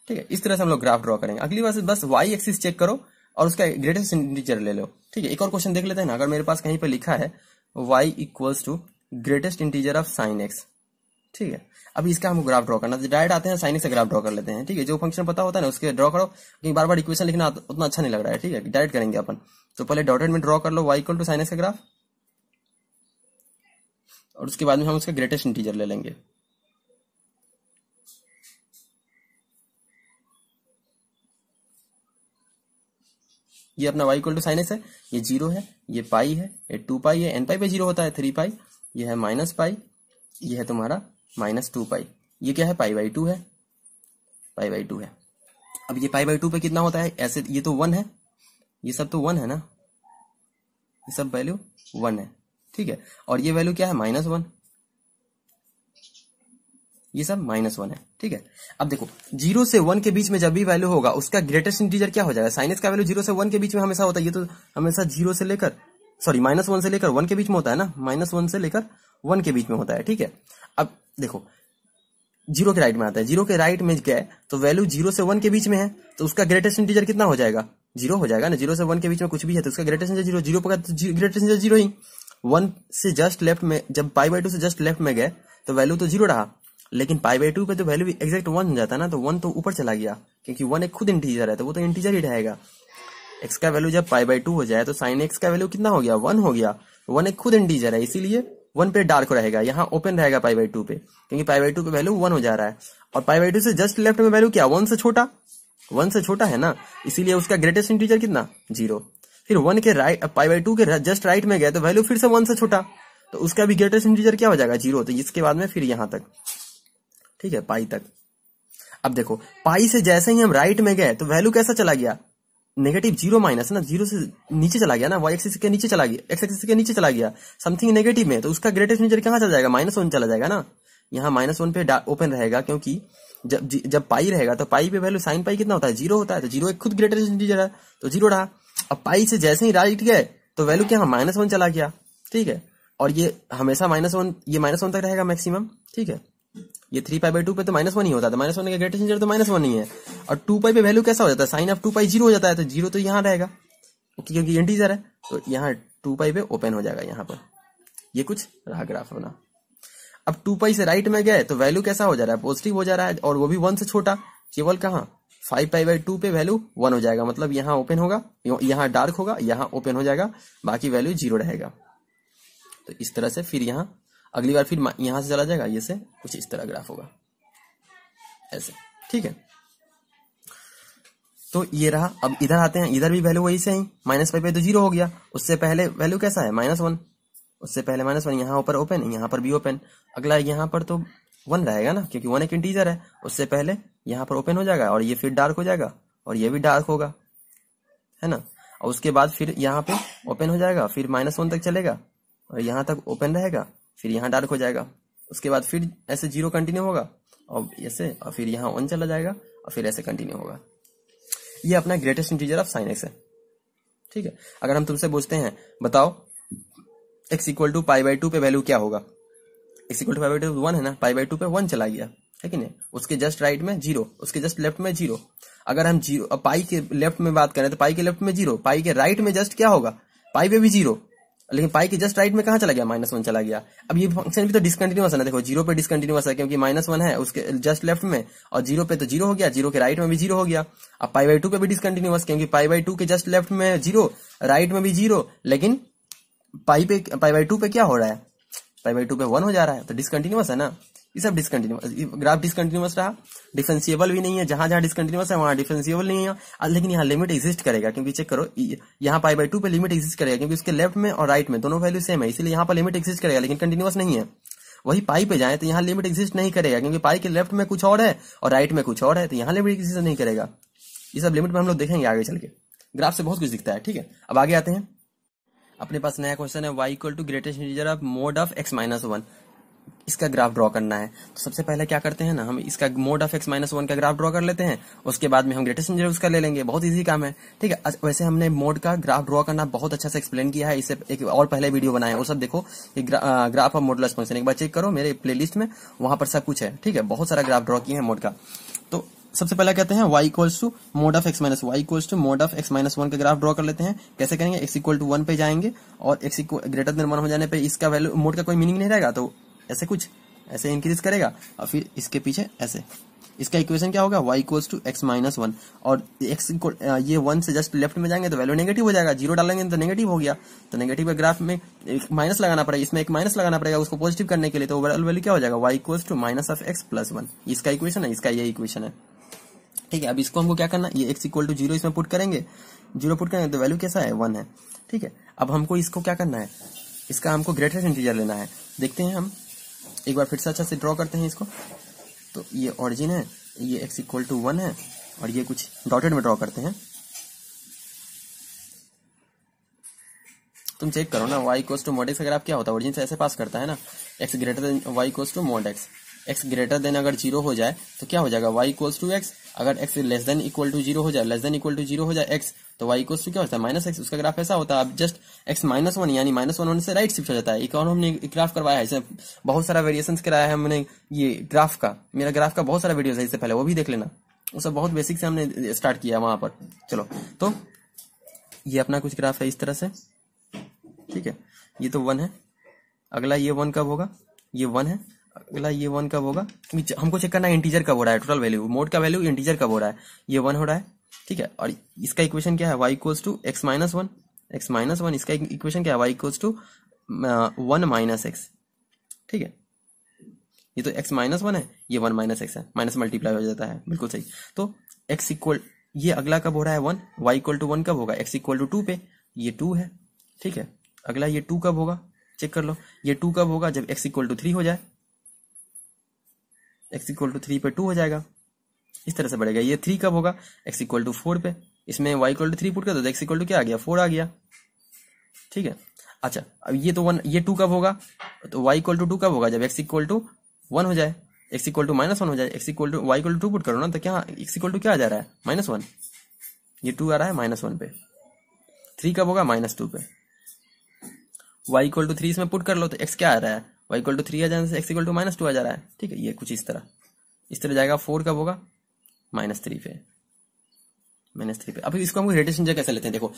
ठीक है। इस तरह से हम लोग ग्राफ ड्रॉ करेंगे। अगली बार से बस y एक्सिस चेक करो और उसका ग्रेटेस्ट इंटीजर ले लो, ठीक है। एक और क्वेश्चन देख लेते हैं ना, अगर मेरे पास कहीं पर लिखा है y equals to greatest integer of sine x, ठीक है। अभी इसका हमको ग्राफ ड्रॉ करना, तो डायरेक्ट आते हैं साइन एक्स से ग्राफ ड्रॉ कर लेते हैं, ठीक है। जो फंक्शन पता होता है ना उसके ड्रॉ करो, क्योंकि बार बार इक्वेशन लिखना उतना अच्छा नहीं लग रहा है, ठीक है। डायरेक्ट करेंगे अपन, तो पहले डॉटेड में ड्रॉ कर लो y equal to sine x का ग्राफ, और उसके बाद में हम उसका ग्रेटेस्ट इंटीजर ले लेंगे। ये अपना y equal to sine x है, ये 0 है, ये पाई है, ये 2 पाई है, n पाई पे 0 होता है 3 पाई, ये है माइनस पाई, ये है तुम्हारा माइनस 2 पाई, ये क्या है पाई बाई 2 है, पाई बाई 2 है। अब ये पाई बाई 2 पे कितना होता है ऐसे, ये तो 1 है, ये सब तो 1 है ना, ये सब वैल्यू 1 है, ठीक है। और ये वैल्यू क्या है -1, ये सब -1 है, ठीक है। अब देखो 0 से 1 के बीच में जब भी वैल्यू होगा उसका ग्रेटेस्ट इंटीजर क्या हो जाएगा, साइन एक्स का वैल्यू 0 से 1 के बीच में हमेशा होता है, ये तो हमेशा 0 से लेकर -1 से लेकर 1 के बीच में होता है ना, -1 से लेकर 1 के बीच में होता है, ठीक है। अब देखो 0 के राइट में आता है, 0 के राइट में गए तो वैल्यू 0 से 1 के बीच में है, तो उसका ग्रेटेस्ट इंटीजर कितना हो जाएगा, 0 हो जाएगा ना। 0 से 1 के बीच में कुछ भी है तो उसका ग्रेटेस्ट इंटीजर 0, 0 पर ग्रेटेस्ट इंटीजर 0 ही। 1 से जस्ट लेफ्ट में, जब पाई बाई 2 से जस्ट लेफ्ट में गए तो वैल्यू तो 0 रहा, लेकिन पाई बाई 2 पे तो वैल्यू भी एग्जैक्ट 1 हो जाता है ना, तो 1 तो ऊपर चला गया, क्योंकि 1 एक खुद इंटीजर है तो वो तो इंटीजर ही रहेगा। एक्स का वैल्यू जब पाई बाई 2 हो जाए तो साइन एक्स का वैल्यू कितना हो गया, 1 हो गया। 1 एक खुद इंटीजर है, इसीलिए 1 पे डार्क रहेगा, यहाँ ओपन रहेगा पाई बाई 2 पे, क्योंकि पाई बाई 2 पे वैल्यू 1 हो जा रहा है। और पाई बाई 2 से जस्ट लेफ्ट में वैल्यू क्या, 1 से छोटा, 1 से छोटा है ना, इसीलिए उसका ग्रेटेस्ट इंटीजर कितना 0। फिर 1 के राइट, पाई बाई 2 के जस्ट राइट में गए तो वैल्यू फिर से 1 से छोटा, तो उसका भी ग्रेटेस्ट इंटीजर क्या हो जाएगा 0। तो इसके बाद में फिर यहां तक, ठीक है, पाई तक। अब देखो पाई से जैसे ही हम राइट में गए तो वैल्यू कैसा चला गया, नेगेटिव 0 माइनस ना, 0 से नीचे चला गया ना, वाई एक्सिस के नीचे चला गया, एक्स एक्सिस के नीचे चला गया, समथिंग नेगेटिव में, तो उसका ग्रेटेस्ट इंटीजर कहां चला जाएगा, -1 चला जाएगा ना। यहाँ -1 पे ओपन रहेगा, क्योंकि जब पाई रहेगा तो पाई पे वैल्यू साइन पाई कितना होता है, 0 होता है, तो 0 एक खुद ग्रेटेस्ट इंटीजर है तो 0 रहा। अब पाई से जैसे ही राइट गए तो वैल्यू क्या, -1 चला गया, ठीक है। और ये हमेशा -1, ये -1 तक रहेगा मैक्सिमम, ठीक है। ये 3 पाई बाई 2 पे तो -1 ही होता है, तो -1 का ग्रेटेस्ट इंटीजर तो -1 ही है। और 2 पाई पे वैल्यू कैसा हो जाता है, साइन ऑफ 2 पाई 0 हो जाता है, तो 0 तो यहाँ रहेगा क्योंकि इंटीजर है, तो यहाँ 2 पाई पे ओपन हो जाएगा यहाँ पर। ये कुछ रहा ग्राफ होना। अब 2 पाई से राइट में गए तो वैल्यू कैसा हो जा रहा है, पॉजिटिव हो जा रहा है, और वो भी 1 से छोटा, केवल कहाँ 5 पाई बाई 2 पे वैल्यू 1 हो जाएगा, मतलब यहाँ ओपन होगा, यहाँ डार्क होगा, यहाँ ओपन हो जाएगा, बाकी वैल्यू 0 रहेगा। तो इस तरह से फिर यहाँ अगली बार फिर यहां से चला जाएगा, ये से कुछ इस तरह ग्राफ होगा ऐसे, ठीक है। तो ये रहा। अब इधर आते हैं, इधर भी वैल्यू वही से ही, -पाई पे तो 0 हो गया, उससे पहले वैल्यू कैसा है -1, उससे पहले -1, यहाँ ऊपर ओपन, यहाँ पर भी ओपन। अगला यहाँ पर तो 1 रहेगा ना, क्योंकि 1 एक इंटीजर है, उससे पहले यहाँ पर ओपन हो जाएगा, और ये फिर डार्क हो जाएगा, और ये भी डार्क होगा, है ना। और उसके बाद फिर यहाँ पे ओपन हो जाएगा, फिर -1 तक चलेगा, और यहाँ तक ओपन रहेगा, फिर यहाँ डार्क हो जाएगा। उसके बाद फिर ऐसे 0 कंटिन्यू होगा, और ऐसे, और फिर यहाँ 1 चला जाएगा, और फिर ऐसे कंटिन्यू होगा। ये अपना greatest integer of sign x है, ठीक है। अगर हम तुमसे पूछते हैं, बताओ x equal to pi by 2 पे वैल्यू क्या होगा, x equal to pi by 2 1 है ना, पाई बाई 2 पे 1 चला गया है कि नहीं, उसके जस्ट राइट में 0, उसके जस्ट लेफ्ट में 0। अगर हम 0 पाई के लेफ्ट में बात करें तो पाई के लेफ्ट में 0, पाई के राइट में जस्ट क्या होगा, पाई पे भी 0, लेकिन पाई के जस्ट राइट में कहां चला गया, -1 चला गया। अब ये फंक्शन भी तो डिसकंटिन्यूअस है ना, देखो 0 पे डिसकंटिन्यूअस है, क्योंकि -1 है उसके जस्ट लेफ्ट में, और 0 पे तो 0 हो गया, 0 के राइट में भी 0 हो गया। अब पाई बाई 2 पे भी डिसकंटिन्यूअस, क्योंकि पाई बाई 2 के जस्ट लेफ्ट में 0, राइट में भी 0, लेकिन पाई बाई 2 पे क्या हो रहा है, पाई बाई 2 पे 1 हो जा रहा है, तो डिसकंटिन्यूअस है ना। ये सब डिसकंटिन्यूअस, ग्राफ डिसकंटिन्यूअस रहा, डिफरेंशिएबल भी नहीं है, जहां जहां डिसकंटिन्यूअस है वहां डिफरेंशिएबल नहीं है, लेकिन यहाँ लिमिट एग्जिस्ट करेगा, क्योंकि चेक करो यहाँ पाई बाई 2 पे लिमिट एग्जिस्ट करेगा, क्योंकि उसके लेफ्ट में और राइट में दोनों वैल्यू सेम है, इसलिए यहाँ पर लिमिट एग्जिस्ट करेगा, लेकिन कंटिन्यूअस नहीं है। वही पाई पे जाए तो यहाँ लिमिट एग्जिस्ट नहीं करेगा, क्योंकि पाई के लेफ्ट में कुछ और है और राइट में कुछ और है, तो यहाँ लिमिट एग्जिस्ट नहीं करेगा। ये सब लिमिट में हम लोग देखेंगे आगे चल के, ग्राफ से बहुत कुछ दिखता है, ठीक है। अब आगे आते हैं, अपने पास नया क्वेश्चन है, y equal to greatest integer of mod of x-1, इसका ग्राफ ड्रॉ करना है। तो सबसे पहले क्या करते हैं ना, हम इसका मोड ऑफ x-1 का ग्राफ ड्रॉ कर लेते हैं, उसके बाद में हम ग्रेटेस्ट इंटीजर उसका ले लेंगे, बहुत इजी काम है, ठीक है। वैसे हमने मोड का ग्राफ ड्रॉ करना बहुत अच्छा से एक्सप्लेन किया है, इससे एक और पहले वीडियो बनाया है, वो सब देखो, ग्राफ ऑफ मॉडुलस फंक्शन एक बार चेक करो मेरे प्लेलिस्ट में, वहां पर सब कुछ है, ठीक है। बहुत सारा ग्राफ ड्रॉ किए हैं मोड का। तो सबसे पहले कहते हैं y equals to mod of x-1 का ग्राफ ड्रॉ कर लेते हैं। कैसे करेंगे, x इक्वल टू 1 पे जाएंगे, और x ग्रेटर देन 1 हो जाने पे इसका वैल्यू, मोड का कोई मीनिंग नहीं रहेगा, तो ऐसे कुछ ऐसे इंक्रीज करेगा, और फिर इसके पीछे ऐसे, इसका इक्वेशन क्या होगा, y इक्वल्स टू x-1, और x ये 1 से जस्ट लेफ्ट में जाएंगे तो वैल्यू नेगेटिव हो जाएगा, 0 डालेंगे तो नेगेटिव हो गया, तो नेगेटिव के ग्राफ में एक माइनस लगाना पड़ेगा, इसमें एक माइनस लगाना पड़ेगा उसको पॉजिटिव करने के लिए, तो ओवरऑल वैल्यू क्या हो जाएगा, y equals to minus of x plus 1, इसका इक्वेशन है, इसका ये इक्वेशन है, ठीक है। अब इसको हमको क्या करना, ये x इक्वल टू 0 इसमें पुट करेंगे, जीरो पुट करेंगे तो वैल्यू कैसा है 1 है। ठीक है, अब हमको इसको क्या करना है, इसका हमको ग्रेटेस्ट इंटीजर लेना है। देखते हैं हम एक बार फिर से अच्छा से ड्रॉ करते हैं इसको। तो ये ऑरिजिन है, ये x इक्वल टू 1 है और ये कुछ डॉटेड में ड्रॉ करते हैं। तुम चेक करो ना, y equal to mod x अगर आप क्या होता है, ओरिजिन से ऐसे पास करता है ना, x greater than y equal to mod x. x greater than अगर 0 हो जाए तो क्या हो जाएगा, y इक्वल टू x। अगर x less than equal to 0 हो जाए, लेस देन इक्वल टू 0 हो जाए x, तो y इक्वल टू क्या होता है माइनस एक्स। उसका ग्राफ ऐसा होता है, अब जस्ट x माइनस 1 यानी माइनस 1 होने से राइट शिफ्ट हो जाता है। एक और हमने ग्राफ करवाया है, इसमें बहुत सारा वेरिएशन कराया है हमने ये ग्राफ का, मेरा ग्राफ का बहुत सारा वीडियो है इससे पहले, वो भी देख लेना। वो सब बहुत बेसिक से हमने स्टार्ट किया वहां पर। चलो, तो ये अपना कुछ ग्राफ है इस तरह से। ठीक है, ये तो 1 है, अगला ये 1 कब होगा, ये 1 है, अगला ये 1 कब होगा, हमको चेक करना है इंटीजर कब हो रहा है, टोटल वैल्यू मोड का वैल्यू इंटीजर कब हो रहा है, ये 1 हो रहा है। ठीक है, और इसका इक्वेशन क्या है, y equals to x minus 1, x minus 1, इसका इक्वेशन क्या है, y equals to 1 minus x. ठीक है, ये तो x माइनस 1 है, ये 1 माइनस एक्स है, माइनस मल्टीप्लाई हो जाता है, बिल्कुल सही। तो x इक्वल, ये अगला कब हो रहा है 1, y इक्वल टू 1 कब होगा, x इक्वल टू 2 पे, ये 2 है। ठीक है, अगला ये 2 कब होगा, चेक कर लो, ये 2 कब होगा, जब x इक्वल टू 3 हो जाए, x इक्वल टू 3 पे 2 हो जाएगा, इस तरह से बढ़ेगा। ये 3 कब होगा, x इक्वल टू 4 पे, इसमें y इक्वल टू 3 पुट कर दो तो x इक्वल टू क्या आ गया, 4 आ गया। ठीक है, अच्छा अब ये तो 1, ये 2 कब होगा, तो y इक्वल टू 2 कब होगा, जब x इक्वल टू 1 हो जाए, x इक्वल टू माइनस 1 हो जाए, x equal to y equal to 2 put करो ना, तो क्या x इक्वल टू क्या आ जा रहा है, माइनस 1, ये 2 आ रहा है माइनस 1 पे। 3 कब होगा, माइनस 2 पे, y इक्वल टू 3 इसमें पुट कर लो तो x क्या आ रहा है, y इक्वल टू 3 आ जाने से x इक्वल टू माइनस 2 आ जा रहा है। ठीक है, ये कुछ इस तरह जाएगा। 4 कब होगा, माइनस 3 पे, माइनस 3 पे। अब इसको हम ग्रेटेस्ट इंटीजर कैसे लेते हैं, देखो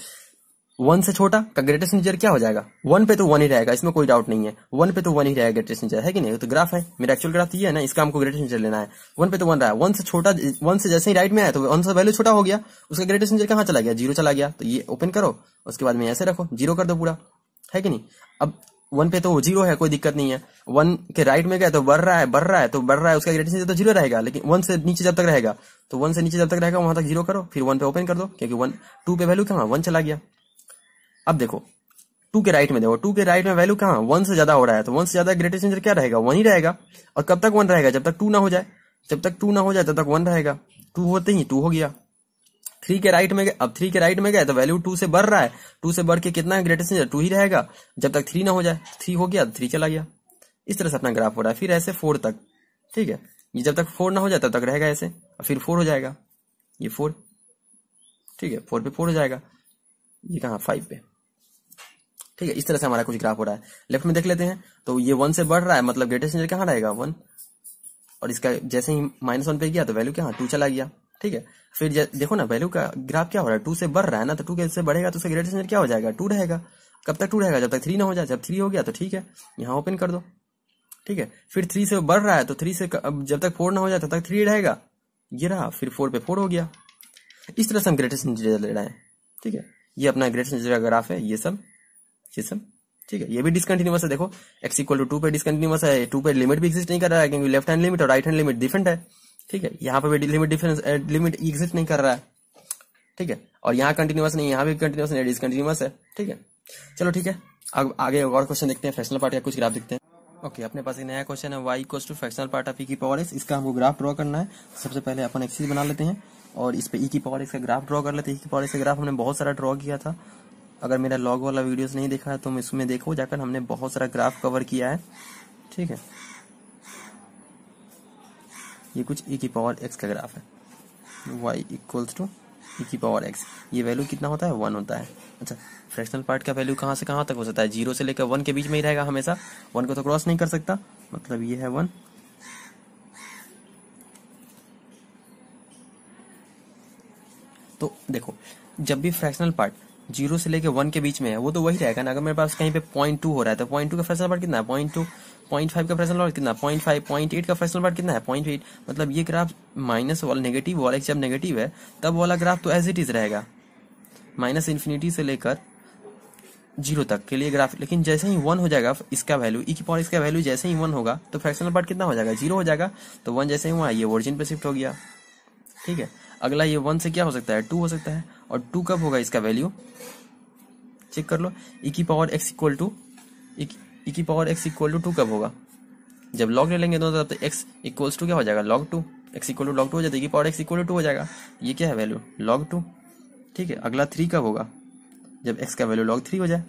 1 से छोटा का ग्रेटेस्ट इंटीजर क्या हो जाएगा, 1 पे तो 1 ही रहेगा, इसमें कोई डाउट नहीं है, 1 पे तो 1 ही रहेगा ग्रेटेस्ट इंटीजर, है कि नहीं। तो ग्राफ है, मेरा एक्चुअल ग्राफ ये है ना, इसका हमको ग्रेटेस्ट इंटीजर लेना है। 1 पे तो 1 रहा है, 1 से छोटा, 1 से जैसे ही राइट में आया तो 1 से वैल्यू छोटा हो गया, उसका ग्रेटेस्ट इंटीजर कहाँ चला गया, 0 चला गया। तो ये ओपन करो, उसके बाद में ऐसे रखो, 0 कर दो पूरा, है कि नहीं। अब 1 पे तो 0 है, कोई दिक्कत नहीं है, 1 के राइट में गया तो बढ़ रहा है तो बढ़ रहा है, उसका ग्रेटेस्ट इंटीजर तो 0 रहेगा, लेकिन 1 से नीचे जब तक रहेगा, तो 1 से नीचे जब तक रहेगा वहां तक 0 करो, फिर 1 पे ओपन कर दो, क्योंकि 2 पे वैल्यू कहाँ 1 चला गया। अब देखो 2 के राइट में, देखो 2 के राइट में वैल्यू कहाँ 1 से ज्यादा हो रहा है, तो 1 से ज्यादा ग्रेटेस्ट इंटीजर क्या रहेगा, 1 ही रहेगा। और कब तक 1 रहेगा, जब तक 2 ना हो जाए, जब तक 2 ना हो जाए तब तक 1 रहेगा। 2 होते ही 2 हो गया। 3 के राइट में गए, अब 3 के राइट में गए तो वैल्यू 2 से बढ़ रहा है, 2 से बढ़ के कितना ग्रेटेस्ट इंटीजर 2 ही रहेगा, जब तक 3 ना हो जाए। 3 हो गया, 3 चला गया। इस तरह से अपना ग्राफ हो रहा है, फिर ऐसे 4 तक। ठीक है, ये जब तक 4 ना हो जाए तब तक रहेगा ऐसे, फिर 4 हो जाएगा, ये 4। ठीक है, 4 पे 4 हो जाएगा, ये कहाँ 5 पे। ठीक है, इस तरह से हमारा कुछ ग्राफ हो रहा है। लेफ्ट में देख लेते हैं, तो ये 1 से बढ़ रहा है, मतलब ग्रेटेस्ट इंटीजर कहाँ रहेगा 1, और इसका जैसे ही -1 पे गया तो वैल्यू क्या 2 चला गया। ठीक है, फिर देखो ना वैल्यू का ग्राफ क्या हो रहा है, 2 से बढ़ रहा है ना, तो 2 से बढ़ेगा तो उसका ग्रेटेस्ट इंटीजर क्या हो जाएगा 2 रहेगा। कब तक 2 रहेगा, जब तक 3 ना हो जाए। जब 3 हो गया तो ठीक है, यहाँ ओपन कर दो। ठीक है, फिर 3 से बढ़ रहा है तो 3 से जब तक 4 ना हो जाए तब तक 3 रहेगा, ये रहा, फिर 4 पे 4 हो गया। इस तरह से हम ग्रेटेस्ट इंटीजर ले रहे हैं। ठीक है, ये अपना ग्रेटेस्ट इंटीजर का ग्राफ है, ये सब। ठीक है, ये भी डिसकंटिन्यूअस है, देखो x इक्वल टू 2 पे डिसकंटिन्यूअस है, 2 पे लिमिट भी एग्जिस्ट नहीं कर रहा है, क्योंकि लेफ्ट हैंड लिमिट और राइट हैंड लिमिट डिफरेंट है। ठीक है, यहाँ पे भी लिमिट एग्जिस्ट नहीं कर रहा है। ठीक है, और यहाँ कंटिन्यूअस नहीं, यहाँ भी कंटिन्यूअस नहीं, डिसकंटिन्यूअस है। ठीक है, चलो ठीक है, अब आगे और क्वेश्चन देखते हैं, फ्रैक्शनल पार्ट का कुछ ग्राफ देखते हैं। ओके, अपने पास एक नया क्वेश्चन है, y equal to fractional part of e की पावर x। इसका हमको ग्राफ ड्रॉ करना है। सबसे पहले अपन एक चीज बना लेते हैं और इस पे e की पावर x का ग्राफ ड्रॉ कर लेते हैं। e की पावर x का ग्राफ हमने बहुत सारा ड्रॉ किया था, अगर मेरा लॉग वाला वीडियोस नहीं देखा है तो इसमें देखो जाकर, हमने बहुत सारा ग्राफ कवर किया है। ठीक है, ये कुछ e की पावर x का ग्राफ है, y इक्वल्स टू e की पावर x। ये वैल्यू कितना होता है 1 होता है। अच्छा, फ्रैक्शनल पार्ट का वैल्यू कहाँ से कहाँ तक हो सकता है, 0 से लेकर 1 के बीच में ही रहेगा हमेशा, 1 को तो क्रॉस नहीं कर सकता, मतलब ये है 1। तो देखो, जब भी फ्रैक्शनल पार्ट 0 से लेके 1 के बीच में है, वो तो वही रहेगा ना। अगर मेरे पास कहीं पे 0.2 हो रहा है तो 0.2 का फ्रैक्शनल पार्ट कितना है 0.2, 0.5 का फ्रैक्शनल पार्ट कितना 0.5, 0.8 का फ्रैक्शनल पार्ट कितना है 0.8। मतलब ये ग्राफ माइनस वाला नेगेटिव वाला जब नेगेटिव है तब वाला ग्राफ तो एज इट इज रहेगा, माइनस इन्फिनिटी से लेकर 0 तक के लिए ग्राफ। लेकिन जैसे ही 1 हो जाएगा इसका वैल्यू, e की पावर इसका वैल्यू जैसे ही 1 होगा तो फ्रैक्शनल पार्ट कितना हो जाएगा 0 हो जाएगा। तो 1 जैसे ही हुआ ये ओरिजिन पे शिफ्ट हो गया। ठीक है, अगला ये 1 से क्या हो सकता है 2 हो सकता है, और 2 कब होगा इसका वैल्यू, चेक कर लो। e की power x equal to e की पावर x इक्वल टू 2 कब होगा, जब लॉग ले लेंगे दोनों तरफ तो x इक्वल्स टू क्या हो जाएगा, log 2, x equal to log 2 हो जाता है, e की पावर x इक्वल टू 2 हो जाएगा। ये क्या है वैल्यू, log 2। ठीक है, अगला 3 कब होगा, जब x का वैल्यू log 3 हो जाए,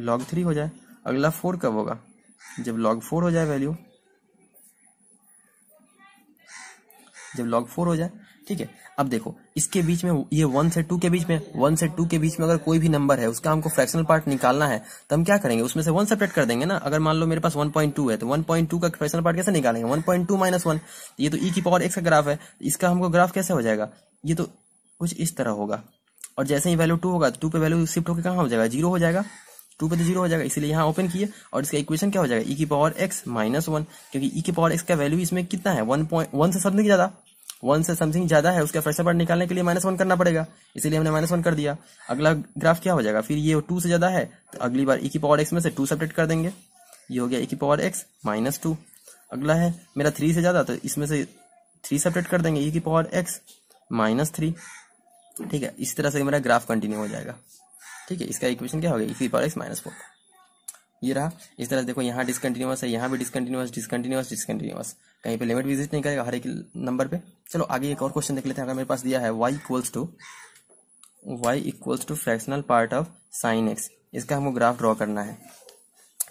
log 3 हो जाए। अगला 4 कब होगा, जब log 4 हो जाए वैल्यू, जब log 4 हो जाए। ठीक है, अब देखो इसके बीच में ये 1 से 2 के बीच में, 1 से 2 के बीच में अगर कोई भी नंबर है उसका हमको फ्रैक्शनल पार्ट निकालना है तो हम क्या करेंगे, उसमें से 1 सेपरेट कर देंगे ना। अगर मान लो मेरे पास 1.2 है तो 1.2 का फ्रैक्शनल पार्ट कैसे निकालेंगे, 1.2 माइनस 1। ये तो e की पावर x का ग्राफ है, इसका हमको ग्राफ कैसे हो जाएगा, ये तो कुछ इस तरह होगा। और जैसे ही वैल्यू 2 होगा तो 2 पे वैल्यू शिफ्ट होकर कहाँ हो जाएगा, 0 हो जाएगा, 2 पे तो 0 हो जाएगा, इसीलिए यहाँ ओपन किए। और इसका इक्वेशन क्या हो जाएगा, e की पावर x माइनस 1, क्योंकि e की पावर x का वैल्यू इसमें कितना है, 1 से समथिंग ज्यादा, 1 से समथिंग ज्यादा है, उसका फ्रैक्शनल पार्ट निकालने के लिए -1 करना पड़ेगा, इसीलिए हमने -1 कर दिया। अगला ग्राफ क्या हो जाएगा, फिर ये 2 से ज्यादा है तो अगली बार e की पावर x में से 2 सेपरेट कर देंगे, ये हो गया e की पावर x माइनस 2। अगला है मेरा 3 से ज्यादा तो इसमें से 3 सेपरेट कर देंगे, e की पावर x माइनस 3। ठीक है, इस तरह से मेरा ग्राफ कंटिन्यू हो जाएगा। ठीक है, इसका इक्वेशन क्या हो गया, e की पावर x माइनस 4। ये रहा। इस तरह से देखो यहाँ डिसकंटिन्यूअस है, यहाँ भी डिसकंटिन्यूअस डिसकंटिन्यूअस डिसकंटिन्यूअस, कहीं पे लिमिट विजिट नहीं करेगा हर एक नंबर पे। चलो आगे एक और क्वेश्चन देख लेते हैं। अगर मेरे पास दिया है y equals to fractional part of sine x, इसका हमको ग्राफ ड्रॉ करना है।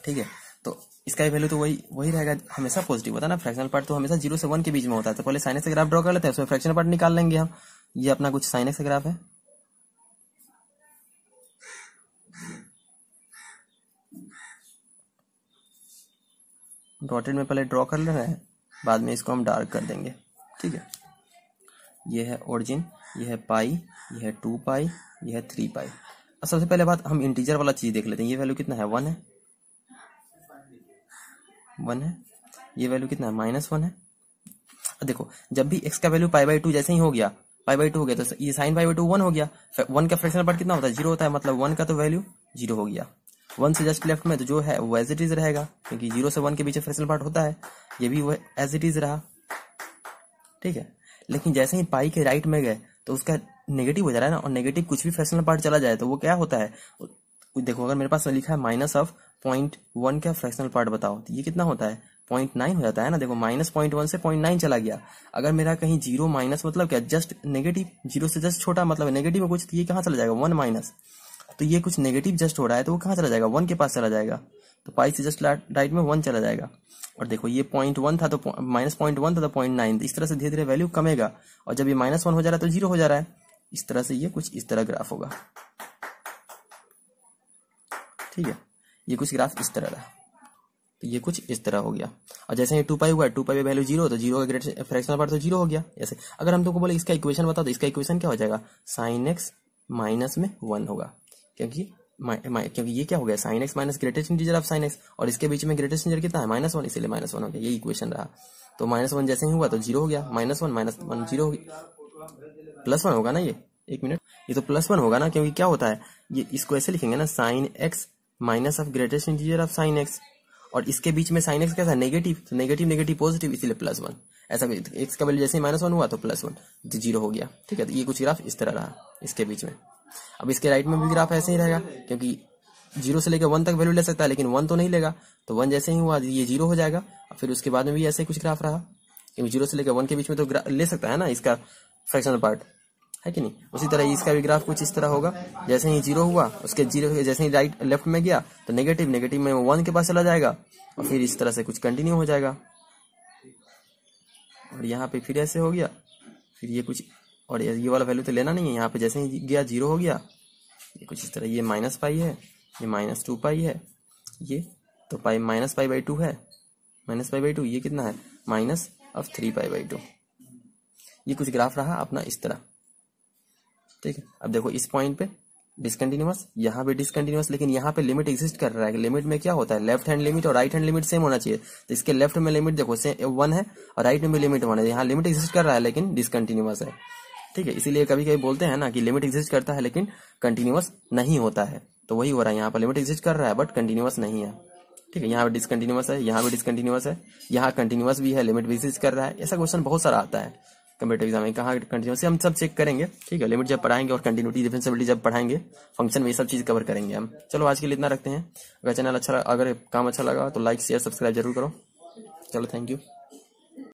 ठीक है, तो इसका वैल्यू तो वही रहेगा, हमेशा पॉजिटिव होता है ना, फ्रैक्शनल पार्ट तो हमेशा 0 से 1 के बीच में होता है। तो पहले साइन x का ग्राफ ड्रॉ कर लेते हैं, उसमें फ्रैक्शनल पार्ट निकाल लेंगे हम। ये अपना कुछ साइन x का ग्राफ है, डॉटेड में पहले ड्रॉ कर लेना है, बाद में इसको हम डार्क कर देंगे। ठीक है, ये है ओरिजिन, ये है पाई, ये है 2 पाई, ये है 3 पाई। अब सबसे पहले बात हम इंटीजर वाला चीज देख लेते हैं। ये वैल्यू कितना है, 1 है, 1 है। ये वैल्यू कितना है, -1 है। अब देखो जब भी x का वैल्यू π/2 जैसे ही हो गया, π/2 हो गया तो ये sin π/2 1 हो गया। 1 का फ्रैक्शनल पार्ट कितना होता है, 0 होता है, मतलब 1 का तो वैल्यू 0 हो गया। 1 से जस्ट लेफ्ट में तो जो है वो एज इट इज रहेगा, क्योंकि 0 से 1 के बीच फ्रैक्शनल पार्ट होता है, ये भी वो एज इट इज रहा। ठीक है, लेकिन जैसे ही पाई के राइट में गए तो उसका नेगेटिव हो जा रहा है ना, और नेगेटिव कुछ भी फ्रैक्शनल पार्ट चला जाए तो वो क्या होता है, देखो अगर मेरे पास लिखा है -0.1 का फ्रैक्शनल पार्ट बताओ, तो ये कितना होता है, 0.9 हो जाता है ना। देखो -0.1 से 0.9 चला गया। अगर मेरा कहीं 0 माइनस मतलब क्या, जस्ट नेगेटिव, 0 से जस्ट छोटा मतलब नेगेटिव में कुछ, तो ये कहाँ चला जाएगा, 1 माइनस। तो ये कुछ नेगेटिव जस्ट हो रहा है तो वो कहाँ चला जाएगा, 1 के पास चला जाएगा, तो पाई से जस्ट राइट में 1 चला जाएगा। और देखो ये 0.1 था तो -0.1 था तो 0.9, इस तरह से धीरे धीरे वैल्यू कमेगा, और जब ये -1 हो जा रहा है तो 0 हो जा रहा है। इस तरह से ये कुछ इस तरह ग्राफ होगा। ठीक है, ये कुछ ग्राफ इस तरह रहा, तो ये कुछ इस तरह हो गया। और जैसे ही 2 पाई हुआ, 2 पाई पे वैल्यू 0 तो 0 का ग्रेट फ्रैक्शनल पार्ट तो 0 हो गया। ऐसे अगर हम तुमको बोले इसका इक्वेशन बताओ, तो इसका इक्वेशन क्या हो जाएगा, sin x माइनस में 1 होगा, क्योंकि ये क्या हो गया, sin x minus greatest integer of sin x, और इसके बीच में ग्रेटेस्ट इंटीजर कितना है, -1, इसीलिए -1 हो गया। ये इक्वेशन रहा। तो -1 जैसे ही हुआ तो 0 हो गया, -1 0 हो गया, +1 होगा ना ये, 1 मिनट, ये तो +1 होगा ना, क्योंकि क्या होता है, ये इसको ऐसे लिखेंगे ना, sin x minus of greatest integer of sin x, और इसके बीच में sin x कैसा है, नेगेटिव, तो नेगेटिव नेगेटिव पॉजिटिव, इसीलिए +1। ऐसा x का वैल्यू जैसे ही -1 हुआ तो +1, तो 0 हो गया। ठीक है, तो ये कुछ ग्राफ इस तरह रहा इसके बीच में। अब इसके राइट में भी ग्राफ ऐसे ही रहेगा, क्योंकि 0 से लेकर 1 तक वैल्यू ले सकता है, लेकिन 1 तो नहीं लेगा, तो 1 जैसे ही हुआ ये 0 हो जाएगा। और फिर उसके बाद में भी ऐसे कुछ ग्राफ रहा, क्योंकि 0 से लेकर 1 के बीच में तो ले सकता है ना इसका फ्रैक्शनल पार्ट, है कि नहीं। उसी तरह इसका भी ग्राफ कुछ इस तरह होगा, जैसे ही 0 हुआ उसके 0 जैसे ही राइट लेफ्ट में गया तो नेगेटिव में 1 के पास चला जाएगा, और फिर इस तरह से कुछ कंटिन्यू हो जाएगा। और यहाँ पे फिर ऐसे हो गया, फिर ये कुछ, और ये वाला वैल्यू तो लेना नहीं है, यहाँ पे जैसे ही गया 0 हो गया, ये कुछ इस तरह, ये -पाई है, ये -2 पाई है, ये तो पाई -π/2 है, -π/2, ये कितना है, -3π/2। ये कुछ ग्राफ रहा अपना इस तरह। ठीक है, अब देखो इस पॉइंट पे डिसकंटिन्यूअस, यहाँ पे डिसकंटिन्यूअस, लेकिन यहाँ पे लिमिट एग्जिस्ट कर रहा है। लिमिट में क्या होता है, लेफ्ट हैंड लिमिट और राइट हैंड लिमिट सेम होना चाहिए। तो इसके लेफ्ट में लिमिट देखो 1 है और राइट में भी लिमिट 1 है। यहाँ लिमिट एग्जिस्ट कर रहा है लेकिन डिसकंटिन्यूअस है। ठीक है, इसीलिए कभी कभी बोलते हैं ना कि लिमिट एग्जिस्ट करता है लेकिन कंटिन्यूअस नहीं होता है, तो वही हो रहा है। यहाँ पर लिमिट एग्जिस्ट कर रहा है बट कंटिन्यूअस नहीं है। ठीक है, यहाँ पे डिसकंटिन्यूअस है, यहाँ भी डिसकंटिन्यूअस है, यहाँ कंटिन्यूअस भी है, लिमिट भी एग्जिस्ट कर रहा है। ऐसा क्वेश्चन बहुत सारा आता है, कंप्यूटर एग्जाम में कहाँ कंटिन्यूटी हम सब चेक करेंगे, ठीक है। लिमिट जब पढ़ाएंगे और कंटिन्यूटी डिफरेंशियबिलिटी जब पढ़ाएंगे, फंक्शन में ये सब चीज कवर करेंगे हम। चलो आज के लिए इतना रखते हैं। अगर चैनल अच्छा, अगर काम अच्छा लगा तो लाइक शेयर सब्सक्राइब जरूर करो। चलो थैंक यू।